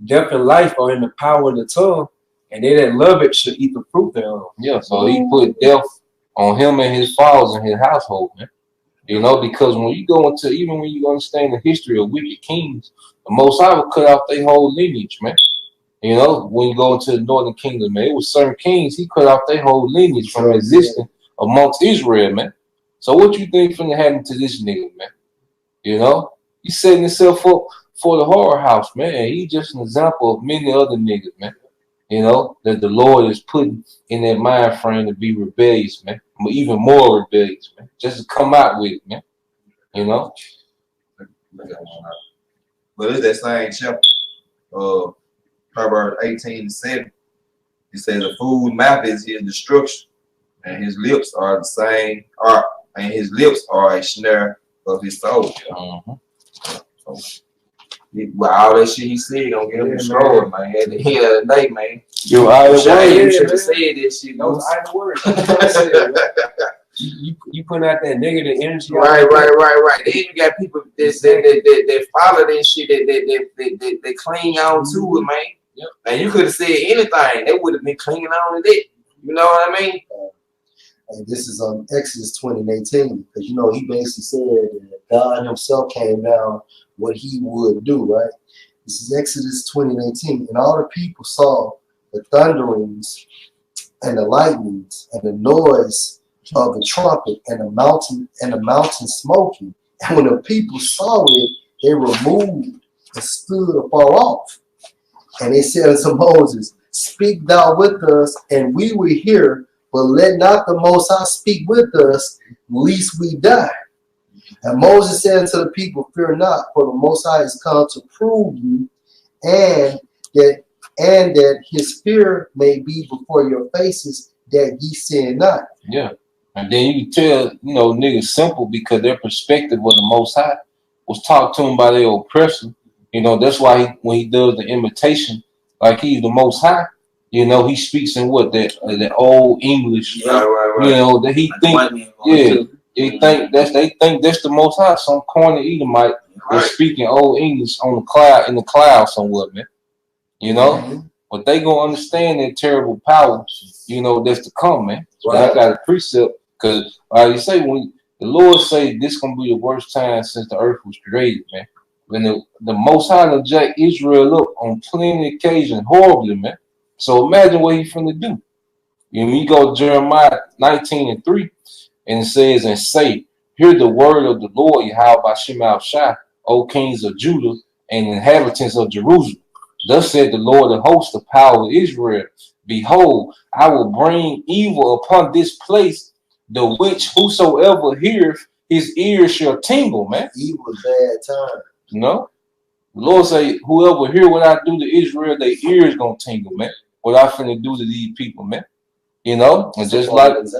[SPEAKER 3] Death and life are in the power of the tongue, and they that love it should eat the fruit thereof.
[SPEAKER 5] Yeah, so he put death on him and his fathers and his household, man. You know, because when you go into, even when you understand the history of wicked kings, the Most High will cut off their whole lineage, man. You know, when you go into the northern kingdom, man, it was certain kings, he cut off their whole lineage from existing amongst Israel, man. So what you think finna happen to this nigga, man? You know, he's setting himself up for the horror house, man. He just an example of many other niggas, man. You know, that the Lord is putting in that mind frame to be rebellious, man. Even more rebellious, man. Just to come out with it, man. You know?
[SPEAKER 2] But it's that same chapter, Proverbs 18:7. It says a fool's mouth is his destruction, and his lips are and his lips are a snare of his soul. So, with all that shit he said, gonna get him destroyed, man. At the end of the day, man.
[SPEAKER 5] You
[SPEAKER 2] should have said this shit.
[SPEAKER 3] Those idle words. You putting out that negative energy.
[SPEAKER 2] Right. Then you got people that follow that shit, that cling on to it, man.
[SPEAKER 3] Yep.
[SPEAKER 2] And you could have said anything. They would have been clinging on to it. You know what I mean?
[SPEAKER 1] And this is on Exodus 20:18, because you know he basically said that God Himself came down what He would do, right? This is Exodus 20:18, and all the people saw the thunderings and the lightnings and the noise of the trumpet and the mountain smoking. And when the people saw it, they removed and stood afar off. And they said unto Moses, "Speak thou with us, and we will hear. But let not the Most High speak with us, lest we die." And Moses said unto the people, "Fear not, for the Most High is come to prove you, and that His fear may be before your faces, that ye sin not."
[SPEAKER 5] Yeah. And then you can tell, niggas simple because their perspective of the Most High was taught to them by their oppressor. That's why when he does the imitation, like he's the Most High, he speaks in what that old English.
[SPEAKER 4] Yeah, right.
[SPEAKER 5] That he think, they think that's the Most High. Some corny Edomite is speaking old English on the cloud in the cloud somewhere, man. But they gonna understand that terrible power, that's to come, man. So I got a precept, because like you say, when the Lord say this gonna be the worst time since the earth was created, man. When the Most High will jack Israel up on plenty of occasions, horribly, man. So imagine what He finna do. You go to Jeremiah 19:3, and it says, "And say, hear the word of the Lord, Yahweh Bashim al-Shah, O kings of Judah and inhabitants of Jerusalem. Thus said the Lord of hosts, the power of Israel, Behold, I will bring evil upon this place, the which whosoever heareth, his ears shall tingle," man.
[SPEAKER 1] Evil bad time.
[SPEAKER 5] The Lord say, whoever hear what I do to Israel, their ears gonna tingle, man. What I finna do to these people, man. And just like,
[SPEAKER 3] That's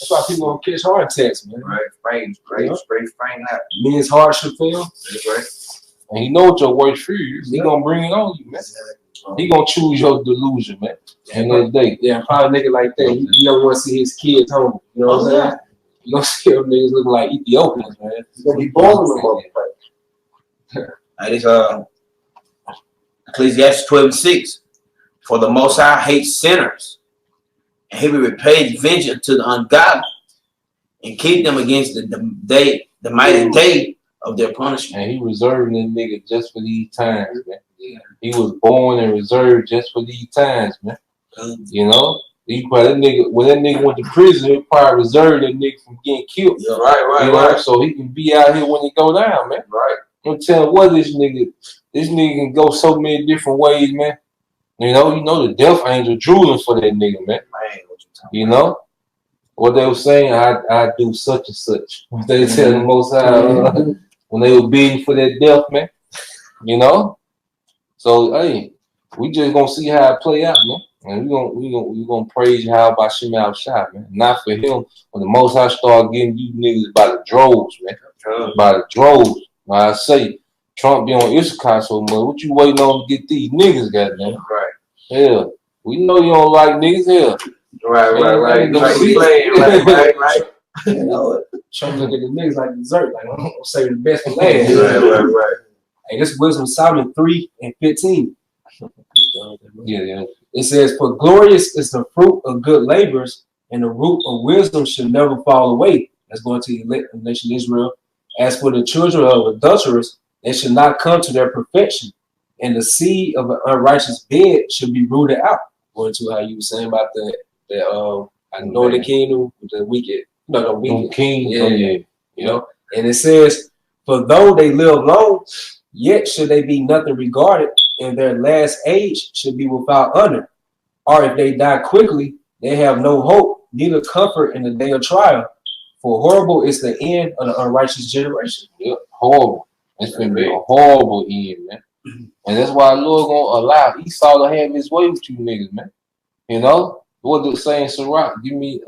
[SPEAKER 3] why people don't catch heart attacks, man.
[SPEAKER 2] Straight frame out.
[SPEAKER 3] Men's heart should fail.
[SPEAKER 2] That's right.
[SPEAKER 5] and He know what your worst fear is. He gonna bring it on you, man. He gonna choose your delusion, man. And the day,
[SPEAKER 3] Probably a nigga like that. He don't want to see his kids home. You know what I'm saying? You gonna see them niggas looking like Ethiopians, man.
[SPEAKER 1] He's gonna be boiling them up.
[SPEAKER 4] That is Ecclesiastes 12:6. For the Most High hates sinners, and He will repay vengeance to the ungodly, and keep them against the mighty day of their punishment.
[SPEAKER 5] and He reserved that nigga just for these times, man. He was born and reserved just for these times, man. He probably when that nigga went to prison, he probably reserved that nigga from getting killed.
[SPEAKER 2] Yeah, right.
[SPEAKER 5] So he can be out here when he go down, man.
[SPEAKER 2] Right.
[SPEAKER 5] I'm telling you what, this nigga can go so many different ways, man. The death angel drooling for that nigga, man. What they were saying, I do such and such. What they tell the Most High when they were beating for that death, man. So hey, we just gonna see how it play out, man. And we gonna praise Yahweh by Shem Al Shai, man. Not for Him. When the Most High start getting you niggas by the droves, man. By the droves. Like I say, Trump be on Issachar so much. What you waiting on to get these niggas, goddamn?
[SPEAKER 2] Right.
[SPEAKER 5] Yeah. We know you don't like niggas here.
[SPEAKER 2] Right.
[SPEAKER 3] Trump look at the niggas like dessert. Like, I'm gonna save the best for last.
[SPEAKER 2] Right.
[SPEAKER 3] Hey, this Wisdom Solomon 3:15.
[SPEAKER 5] Yeah.
[SPEAKER 3] It says, "For glorious is the fruit of good labors, and the root of wisdom should never fall away." That's going to the nation Israel. "As for the children of adulterers, they should not come to their perfection, and the seed of an unrighteous bed should be rooted out." Going to how you were saying about I know the kingdom, the wicked, the wicked
[SPEAKER 5] king.
[SPEAKER 3] And it says, "For though they live long, yet should they be nothing regarded, and their last age should be without honor. Or if they die quickly, they have no hope, neither comfort in the day of trial. For horrible is the end of the unrighteous generation."
[SPEAKER 5] Yep, horrible. It's gonna be a horrible end, man. And that's why the Lord gonna allow Esau to have his way with you niggas, man. What the saying, Sirach, give me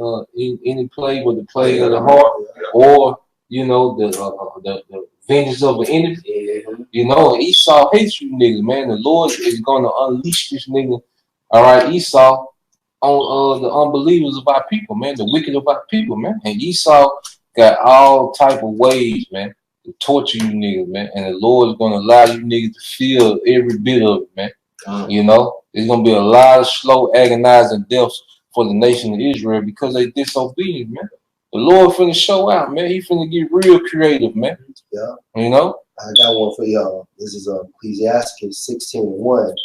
[SPEAKER 5] any plague with the plague of the heart, or the vengeance of an enemy. And Esau hates you niggas, man. The Lord is gonna unleash this nigga, all right, Esau, on the unbelievers of our people, man, the wicked of our people, man. And Esau got all type of ways, man, to torture you niggas, man. And the Lord is gonna allow you niggas to feel every bit of it, man. You know, there's gonna be a lot of slow, agonizing deaths for the nation of Israel because they disobedient, man. The Lord finna show out, man. He finna get real creative, man.
[SPEAKER 1] Yeah.
[SPEAKER 5] You know?
[SPEAKER 1] I got one for y'all. This is Ecclesiastes 16:1.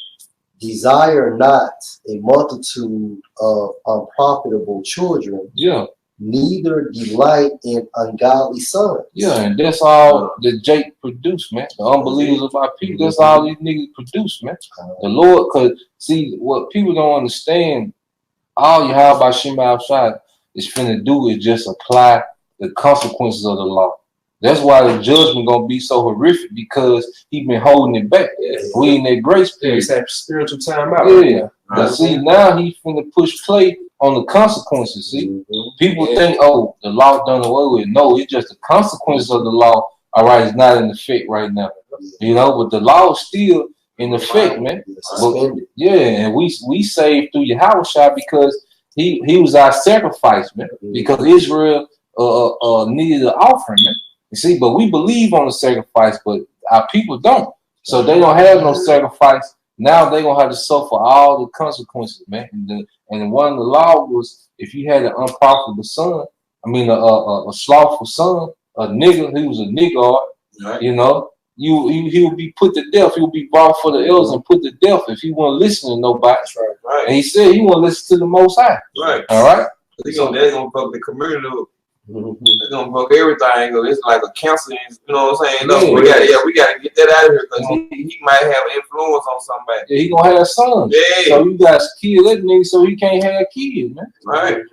[SPEAKER 1] Desire not a multitude of unprofitable children,
[SPEAKER 5] Yeah.
[SPEAKER 1] neither delight in ungodly sons.
[SPEAKER 5] Yeah, and that's all that Jake produced, man. The unbelievers of our people, that's all these niggas produce, man. The Lord, cause see what people don't understand, all you have about Shema outside is finna do is just apply the consequences of the law. That's why the judgment gonna be so horrific because he been holding it back. We in that grace period.
[SPEAKER 3] It's that spiritual time out.
[SPEAKER 5] Yeah. But see, now he finna push play on the consequences. See, people think, oh, the law done away with. No, it's just the consequences of the law. All right, it's not in effect right now. You know, but the law is still in effect, man. But, yeah, and we saved through Yahushua because he was our sacrifice, man. Because Israel needed an offering, man. You see, but we believe on the sacrifice, but our people don't. So they don't have no sacrifice. Now they're gonna have to suffer all the consequences, man. And one of the law was if you had an unprofitable son, I mean a slothful son, a nigga who was a nigga, you know, he would be put to death. He would be brought for the elders and put to death if he wouldn't listen to nobody.
[SPEAKER 2] Right.
[SPEAKER 5] And he said he wouldn't listen to the Most High.
[SPEAKER 2] Right.
[SPEAKER 5] All right.
[SPEAKER 2] They're gonna fuck the community up. They're gonna fuck everything. It's like a counseling, you know what I'm saying? No, we gotta get that out of here because he might have influence on somebody.
[SPEAKER 5] Yeah, he gonna have sons.
[SPEAKER 2] Yeah.
[SPEAKER 5] So you guys kill that nigga so he can't have kids, man.
[SPEAKER 2] Right.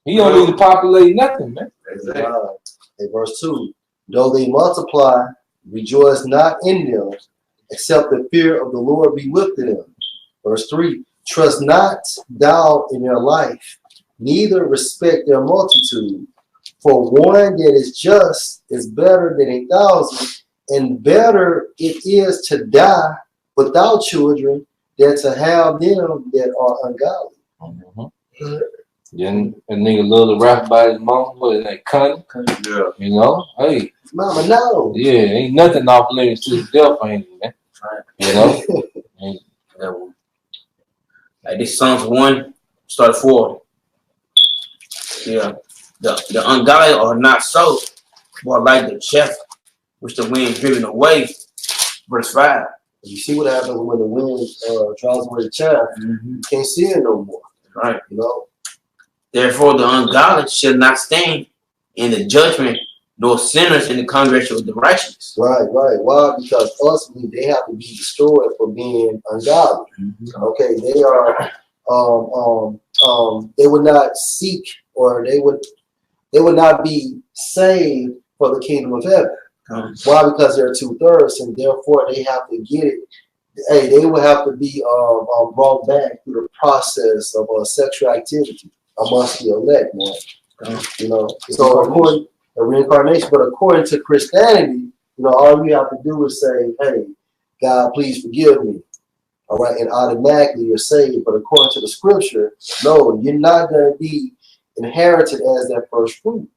[SPEAKER 5] He don't need to populate nothing, man.
[SPEAKER 1] Exactly. Hey, verse 2. Though they multiply, rejoice not in them, except the fear of the Lord be with them. Verse 3. Trust not thou in their life, neither respect their multitude. For one that is just is better than 1,000, and better it is to die without children than to have them that are ungodly.
[SPEAKER 5] Then a nigga love to rap about his mom, what is that, cunning?
[SPEAKER 2] Yeah.
[SPEAKER 5] You know? Hey.
[SPEAKER 1] Mama, no.
[SPEAKER 5] Yeah, ain't nothing off limits to his death, ain't it, man? You know?
[SPEAKER 4] Like this Psalms 1, start 4. Yeah. The ungodly are not so, but like the chaff which the wind driven away. Verse 5.
[SPEAKER 1] You see what happens when the wind draws away the chaff. You can't see it no more.
[SPEAKER 4] Right.
[SPEAKER 1] You know?
[SPEAKER 4] Therefore the ungodly shall not stand in the judgment, nor sinners in the congregation of the righteous.
[SPEAKER 1] Right. Why? Because ultimately they have to be destroyed for being ungodly. Okay, they are they would not seek, or they would not be saved for the kingdom of heaven. Why? Because they're 2/3, and therefore they have to get it. Hey, they will have to be brought back through the process of sexual activity amongst the elect, man. You know, so according to reincarnation, but according to Christianity, you know, all you have to do is say, "Hey, God, please forgive me." All right, and automatically you're saved. But according to the scripture, no, you're not going to be inherited as that first fruit.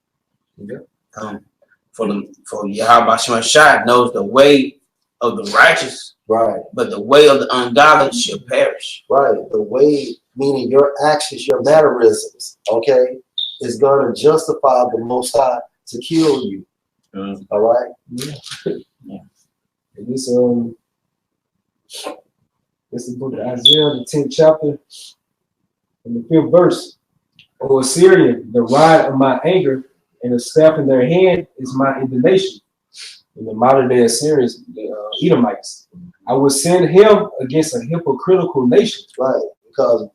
[SPEAKER 4] For Yahweh Shemashah knows the way of the righteous,
[SPEAKER 1] right?
[SPEAKER 4] But the way of the ungodly shall perish.
[SPEAKER 1] Right. The way, meaning your actions, your mannerisms, okay, is going to justify the Most High to kill you. All right.
[SPEAKER 3] Yeah. And this is the book of Isaiah, the 10th chapter, and the 5th verse. O Assyrian, the rod of my anger and the staff in their hand is my indignation. In the modern day Assyrians, the Edomites, I will send him against a hypocritical nation.
[SPEAKER 1] Right, because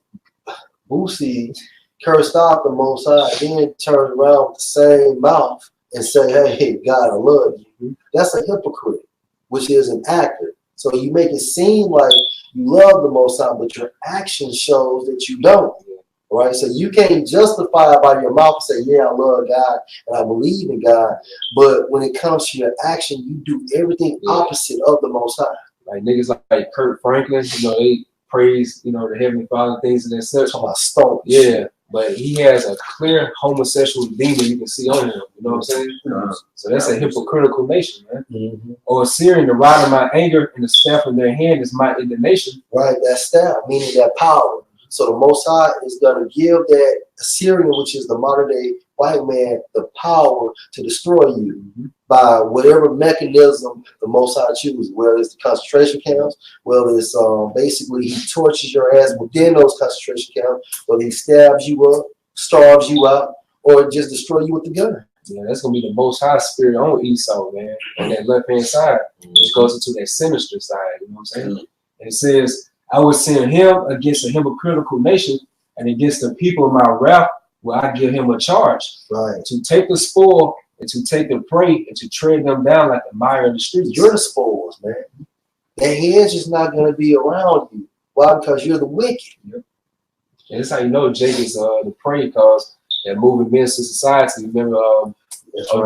[SPEAKER 1] Boosie cursed out the Most High, then turned around with the same mouth and say, "Hey, God, I love you." That's a hypocrite, which is an actor. So you make it seem like you love the Most High, but your action shows that you don't. Right, so you can't justify it by your mouth and say, "Yeah, I love God and I believe in God," but when it comes to your action, you do everything opposite of the Most High.
[SPEAKER 3] Like niggas like Kurt Franklin, you know, they praise, you know, the Heavenly Father, things of that such.
[SPEAKER 1] Talking about stones.
[SPEAKER 3] Yeah, but he has a clear homosexual demon you can see on him. You know what I'm saying? So that's a hypocritical nation, man.
[SPEAKER 1] Mm-hmm.
[SPEAKER 3] Or Assyrian, the rod of my anger and the staff in their hand is my indignation.
[SPEAKER 1] Right, that staff, meaning that power. So the Most High is going to give that Assyrian, which is the modern day white man, the power to destroy you by whatever mechanism the Most High chooses, whether it's the concentration camps, whether it's basically he tortures your ass within those concentration camps, whether he stabs you up, starves you out, or just destroy you with the gun.
[SPEAKER 3] Yeah, that's gonna be the Most High spirit on Esau, man, on that left hand side, which goes into that sinister side. You know what I'm saying? And it says, "I will send him against a hypocritical nation, and against the people of my wrath will I give him a charge,
[SPEAKER 1] Right,
[SPEAKER 3] to take the spoil and to take the prey and to tread them down like the mire in the streets."
[SPEAKER 1] you're the spoils, man. That hedge is not going to be around you. Why? Because you're the wicked.
[SPEAKER 3] And that's how you know Jake is the prey, because that moving men to society. Remember,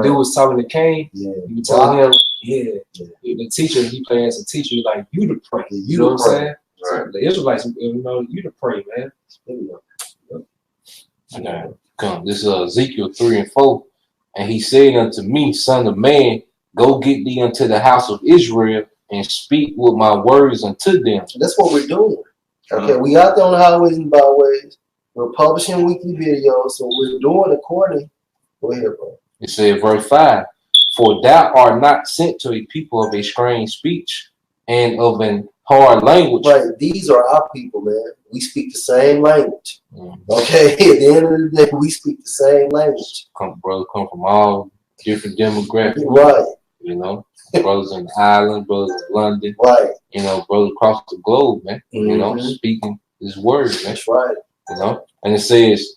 [SPEAKER 3] dude was talking to Cain.
[SPEAKER 1] Yeah,
[SPEAKER 3] He was telling him, the teacher, he played as a teacher, he like, you the prey. You know what I'm saying?
[SPEAKER 2] Right.
[SPEAKER 3] So the Israelites, you know, you the prey, man.
[SPEAKER 5] Come. This is Ezekiel 3 and 4. And he said unto me, Son of man, go get thee unto the house of Israel and speak with my words unto them.
[SPEAKER 1] That's what we're doing. Okay, we out there on the highways and byways. We're publishing weekly videos, so we're doing according. Go ahead, bro.
[SPEAKER 5] It said, verse 5, for thou art not sent to a people of a strange speech and of an hard language.
[SPEAKER 1] Right, these are our people, man. We speak the same language. Okay, at the end of the day, we speak the same language.
[SPEAKER 5] Come from all different demographics.
[SPEAKER 1] Right.
[SPEAKER 5] You know, brothers in Ireland, brothers in London.
[SPEAKER 1] Right.
[SPEAKER 5] You know, brothers across the globe, man. You know, speaking his word, man.
[SPEAKER 1] That's right.
[SPEAKER 5] You know, and it says,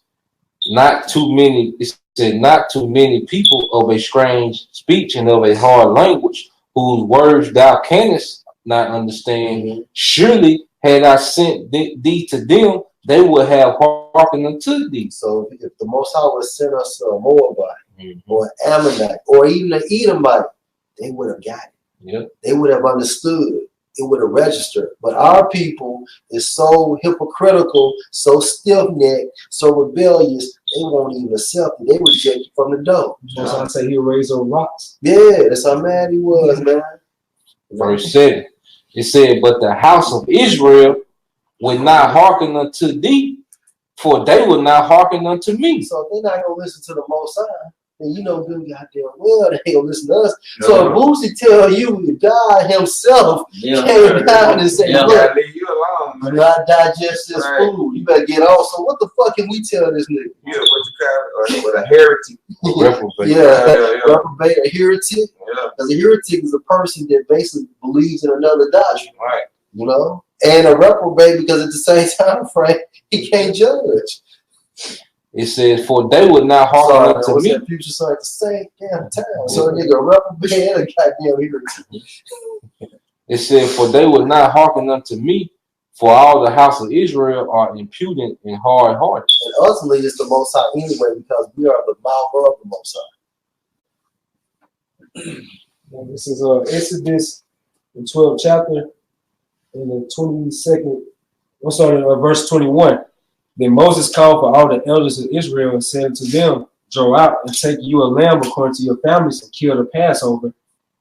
[SPEAKER 5] not too many. It said, not too many people of a strange speech and of a hard language, whose words thou canst not understand. Surely, had I sent thee to them, they would have hearkened unto thee.
[SPEAKER 1] So, if the Most High would send us a Moabite or an Ammonite or even an Edomite, they would have got it.
[SPEAKER 5] Yep.
[SPEAKER 1] They would have understood. It would have registered. But our people is so hypocritical, so stiff-necked, so rebellious, they won't even accept it. They reject it from the door.
[SPEAKER 3] That's why I say he'll raise those rocks.
[SPEAKER 1] Yeah, that's how mad he was, man.
[SPEAKER 5] Verse 7. It said, but the house of Israel would not hearken unto thee, for they would not hearken unto me.
[SPEAKER 1] So if they're not going to listen to the Most High, then you know good goddamn well they ain't going to listen to us. No. So if Boosie tell you God himself came down and said, look,
[SPEAKER 2] leave you alone,
[SPEAKER 1] do not digest this food. You better get on. So what the fuck can we tell this nigga?
[SPEAKER 2] Yeah, what you call it? With a heretic.
[SPEAKER 1] Reprobate, a heretic. Because a heretic is a person that basically believes in another doctrine.
[SPEAKER 2] Right.
[SPEAKER 1] You know? And a reprobate, because at the same time frame, he can't judge.
[SPEAKER 5] It says, for they would not hearken unto me.
[SPEAKER 1] That future son at the same damn time. So a nigga reprobate and a goddamn heretic.
[SPEAKER 5] It said, for they would not hearken unto me, for all the house of Israel are impudent and hard-hearted.
[SPEAKER 1] And ultimately, it's the Most High anyway, because we are the mouth of the Most High.
[SPEAKER 3] This is Exodus, the 12th chapter, in the 22nd. We'll start at verse 21. Then Moses called for all the elders of Israel and said to them, draw out and take you a lamb according to your families and kill the Passover.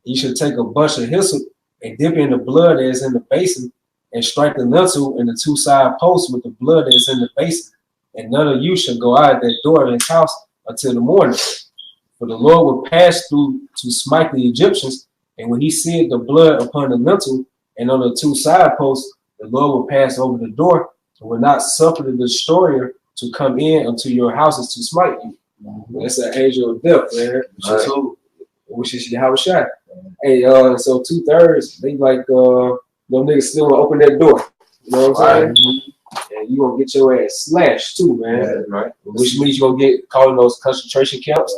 [SPEAKER 3] You should take a bunch of hyssop and dip in the blood that is in the basin and strike the lintel and the two side posts with the blood that is in the basin. And none of you shall go out that door of his house until the morning. For the Lord will pass through to smite the Egyptians, and when he seeth the blood upon the lintel and on the two side posts, the Lord will pass over the door and will not suffer the destroyer to come in unto your houses to smite you. That's the angel of death, man. Which is how it shot. Hey, so 2/3, they like them niggas still wanna open that door. You know what I'm saying? And you gonna get your ass slashed too, man. Right. Which means you're gonna get caught in those concentration camps.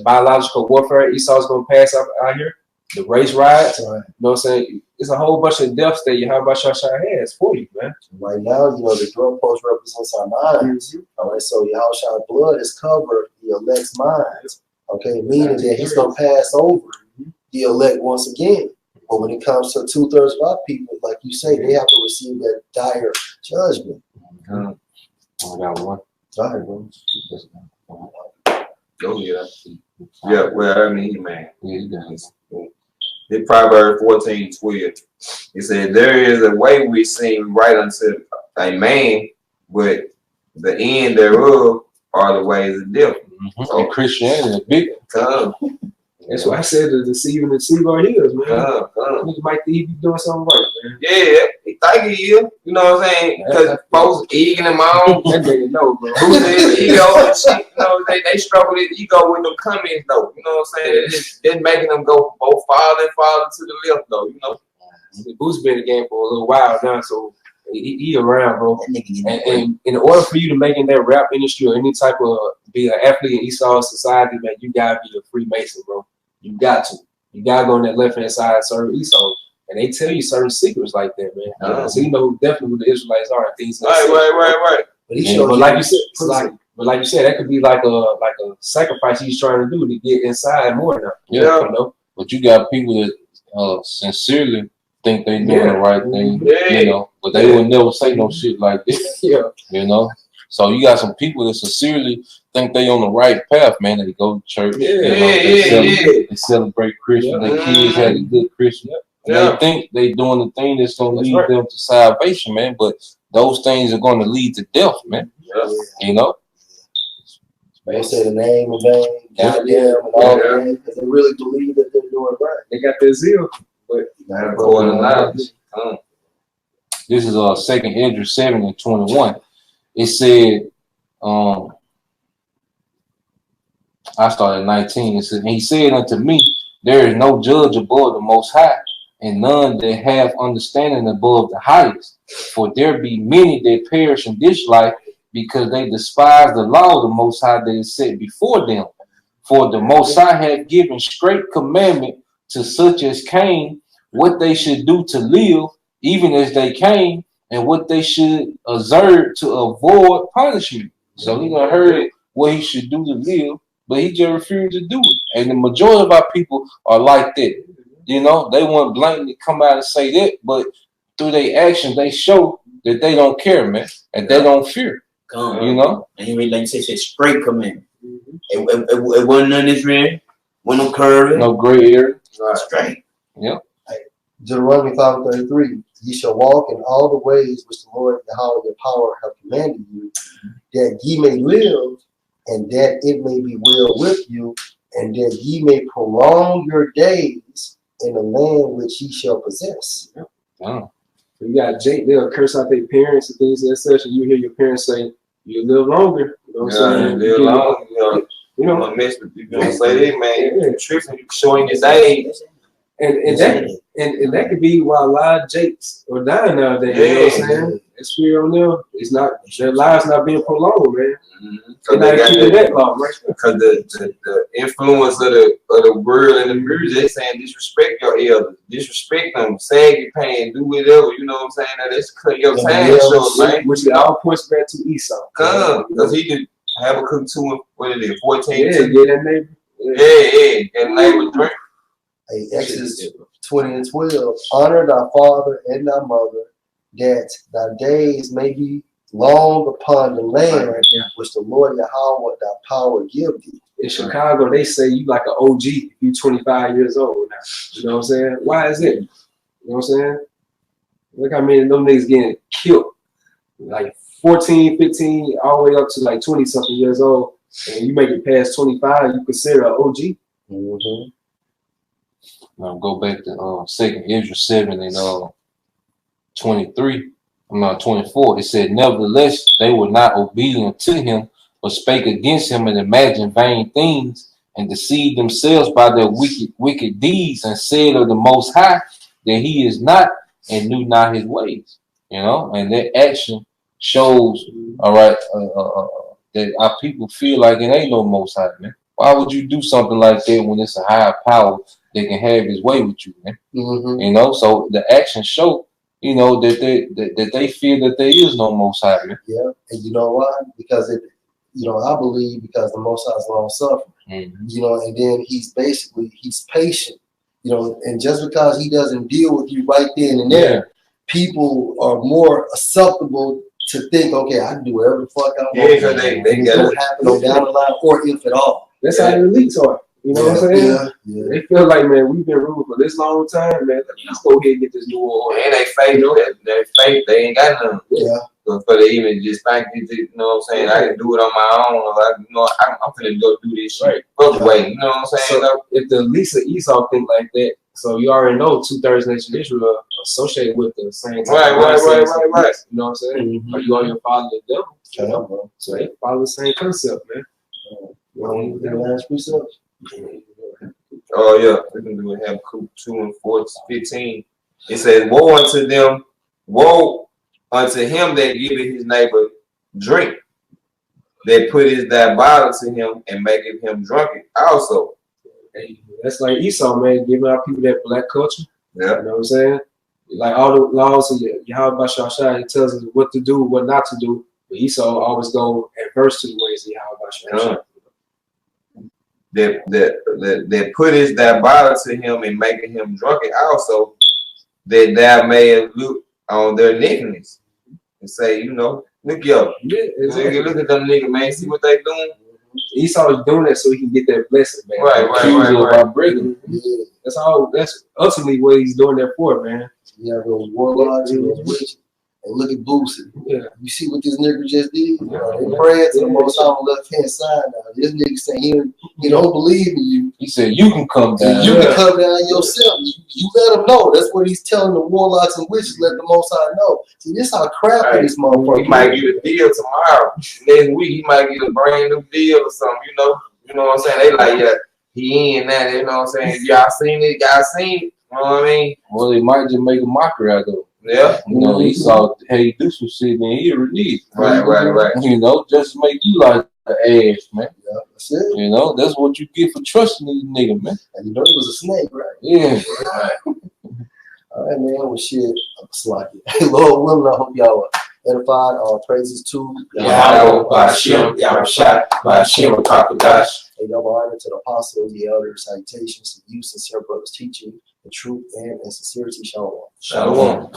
[SPEAKER 3] Biological warfare, Esau's gonna pass out here. The race riots, you know what I'm saying? It's a whole bunch of deaths that you have about your has for you, man.
[SPEAKER 1] Right now, you know, the drug post represents our minds. All right, so Yahushua's blood is covered the elect's minds. Okay, meaning that he's gonna pass over the elect once again. But when it comes to 2/3 of our people, like you say, they have to receive that dire judgment.
[SPEAKER 5] I got one.
[SPEAKER 1] Sorry, bro.
[SPEAKER 2] Oh yeah. Yeah, well, I mean, man.
[SPEAKER 5] Yeah, you got it.
[SPEAKER 2] In Proverbs 14:12, it said, "There is a way which seems right unto a man, but the end thereof are the ways of death."
[SPEAKER 5] And Christianity, big.
[SPEAKER 3] That's why I said the deceiver heals, man. Nigga might think he be doing something right, man.
[SPEAKER 2] Yeah, he think he is. You know what I'm saying? Because folks egging him on.
[SPEAKER 3] That nigga know, bro.
[SPEAKER 2] Who's his ego and shit? You know, they struggle with ego with them comments, though. You know what I'm saying? It's making them go both farther and farther to the left, though. You know.
[SPEAKER 3] Boo's been in the game for a little while now, so he around, bro. And in order for you to make in that rap industry or any type of be an athlete in Esau society, man, you gotta be a Freemason, bro. You got to. You gotta go on that left hand side and serve Esau. And they tell you certain secrets like that, man. So you know definitely who the Israelites are and things like that.
[SPEAKER 2] Right.
[SPEAKER 3] But he showed, but like you said, that could be like a sacrifice he's trying to do to get inside more now.
[SPEAKER 5] Yeah.
[SPEAKER 3] You know?
[SPEAKER 5] But you got people that sincerely think they doing the right thing, you know, but they would never say no shit like this. You know. So you got some people that sincerely think they on the right path, man. They go to church, they celebrate Christian, their kids had a good Christian. They think they doing the thing that's gonna lead them to salvation, man. But those things are gonna lead to death, man. You know.
[SPEAKER 1] They say the name in vain, goddamn, and all that, because they really believe that they're doing right.
[SPEAKER 3] They got their zeal, but
[SPEAKER 2] not according to knowledge.
[SPEAKER 5] This is 2nd Ezra 7:21. It said, I started at 19. It said, and he said unto me, there is no judge above the Most High, and none that have understanding above the highest. For there be many that perish in this life, because they despise the law of the Most High that is set before them. For the Most High hath given straight commandment to such as came, what they should do to live, even as they came, and what they should observe to avoid punishment. So he done heard what he should do to live, but he just refused to do it. And the majority of our people are like that. You know, they want blatantly come out and say that, but through their actions, they show that they don't care, man, and they don't fear. You know?
[SPEAKER 4] And he like you said, straight commandment. It wasn't none this red, wasn't no curve,
[SPEAKER 5] no gray area.
[SPEAKER 4] Straight.
[SPEAKER 5] Yep.
[SPEAKER 1] Deuteronomy 5:33. Ye shall walk in all the ways which the Lord Yahweh your power hath commanded you, that ye may live, and that it may be well with you, and that ye may prolong your days in the land which ye shall possess.
[SPEAKER 5] Oh.
[SPEAKER 3] So you got Jake, they'll curse out their parents and things of that such, and you hear your parents say, you live longer. You know what I'm saying?
[SPEAKER 2] Live longer. You know, miss the people say that, man. Tripping, showing his age.
[SPEAKER 3] And that could be why a lot of Jakes are dying nowadays. You know what I'm saying? It's fear on them. It's not, their lives not being prolonged, man. They're not keeping that long, right?
[SPEAKER 2] Because the influence of the world and the music, they saying disrespect your elders, disrespect them, sag your pants, do whatever. You know what I'm saying? Now that's cut your time short, man.
[SPEAKER 3] Which it all points back to Esau.
[SPEAKER 2] Because he did Habakkuk 2 and what it is, 14.
[SPEAKER 3] Yeah, that neighbor.
[SPEAKER 2] That neighbor drink.
[SPEAKER 1] Hey, Exodus 20:12. Honor thy father and thy mother, that thy days may be long upon the land which the Lord Yahweh thy power give thee.
[SPEAKER 3] In Chicago, they say you like an OG if you 25 years old now. You know what I'm saying? Why is it? You know what I'm saying? Look how many of them niggas getting killed. Like 14, 15, all the way up to like 20-something years old. And you make it past 25, you consider an OG.
[SPEAKER 1] Mm-hmm.
[SPEAKER 5] Now go back to 2nd Ezra 7 and 23. I'm not 24. It said, nevertheless, they were not obedient to him, but spake against him and imagined vain things, and deceived themselves by their wicked deeds, and said of the Most High that he is not, and knew not his ways. You know, and that action shows, all right, that our people feel like it ain't no Most High, man. Why would you do something like that when it's a higher power that can have his way with you, man?
[SPEAKER 1] Mm-hmm.
[SPEAKER 5] You know, so the actions show, you know, that they feel that there is no Most High, man.
[SPEAKER 1] Yeah, and you know why? Because I believe because the Most High is long suffering.
[SPEAKER 5] Mm-hmm.
[SPEAKER 1] You know, and then he's patient. You know, and just because he doesn't deal with you right then and there, people are more susceptible to think, okay, I can do whatever the fuck I want.
[SPEAKER 2] Yeah, because they
[SPEAKER 1] It's
[SPEAKER 2] got
[SPEAKER 1] gonna happen on down the line, or if at all.
[SPEAKER 3] That's how the elites are. You know what I'm saying?
[SPEAKER 1] Yeah, yeah.
[SPEAKER 3] They feel like, man, we've been ruling for this long time, man. Let's go ahead and get this new order.
[SPEAKER 2] And they faith, they faith, they ain't got nothing.
[SPEAKER 1] Yeah.
[SPEAKER 2] For they even just think, you know what I'm saying? I can do it on my own. Or I'm finna go do this shit. Both way, you know what I'm saying?
[SPEAKER 3] So if the elites of Esau think like that, so you already know 2/3 nation of Israel are associated with the same type of mindset.
[SPEAKER 2] Right.
[SPEAKER 3] You know what I'm saying?
[SPEAKER 1] Mm-hmm.
[SPEAKER 3] Are you on your father the devil?
[SPEAKER 1] Yeah, bro.
[SPEAKER 3] So they follow the same concept, man.
[SPEAKER 1] The last precept.
[SPEAKER 2] Oh yeah, we can do it. Habakkuk 2:15. It says, woe unto him that giveth his neighbor drink, that putteth that bottle to him and maketh him drunken also.
[SPEAKER 3] Hey, that's like Esau, man, giving our people that black culture.
[SPEAKER 2] Yeah.
[SPEAKER 3] You know what I'm saying? Like all the laws of Yahweh Shashai, it tells us what to do, what not to do. But Esau always go adverse to the ways of Yahweh Shashai.
[SPEAKER 2] That putteth that bottle to him and making him drunken also, that thou mayest look on their nakedness and say, look yo,
[SPEAKER 3] Yeah, exactly.
[SPEAKER 2] look at them niggas, man, see what they doing.
[SPEAKER 3] Esau is doing that so he can get that blessing, man.
[SPEAKER 2] Right.
[SPEAKER 3] By breaking.
[SPEAKER 1] Yeah.
[SPEAKER 3] That's ultimately what he's doing that for, man.
[SPEAKER 1] You have those warlocks and those witches. And look at Boosie.
[SPEAKER 3] Yeah.
[SPEAKER 1] You see what this nigga just did?
[SPEAKER 3] Yeah.
[SPEAKER 1] They praying to the Most High on the left hand side now. This nigga saying he don't believe in you.
[SPEAKER 5] He said you can come down.
[SPEAKER 1] You can come down yourself. You let him know. That's what he's telling the warlocks and witches. Let the Most High know. See, this how crafty this motherfucker.
[SPEAKER 2] He might get a deal tomorrow. Next week he might get a brand new deal or something. You know what I'm saying? They like, yeah, he in that. You know what I'm saying? Y'all seen it? You know what I mean?
[SPEAKER 5] Well, they might just make a mockery out of it.
[SPEAKER 2] Yeah.
[SPEAKER 5] You know, he saw hey do some shit and he released.
[SPEAKER 2] Right.
[SPEAKER 5] You know, just to make you like the ass, man.
[SPEAKER 1] Yeah, that's it.
[SPEAKER 5] You know, that's what you get for trusting these niggas, man.
[SPEAKER 1] And you know it was a snake, right?
[SPEAKER 5] Yeah.
[SPEAKER 1] All right, man. Well, shit. I'm slacking. Lord willing, I hope y'all are edified. All praises to
[SPEAKER 2] Yahweh, Ba'ashem, Yahushua, Ba'ashem, Kakadash.
[SPEAKER 1] A double honor to the apostles, the elders, salutations to you, sincere brothers, teaching the truth and in sincerity. Shalom.
[SPEAKER 2] Shalom.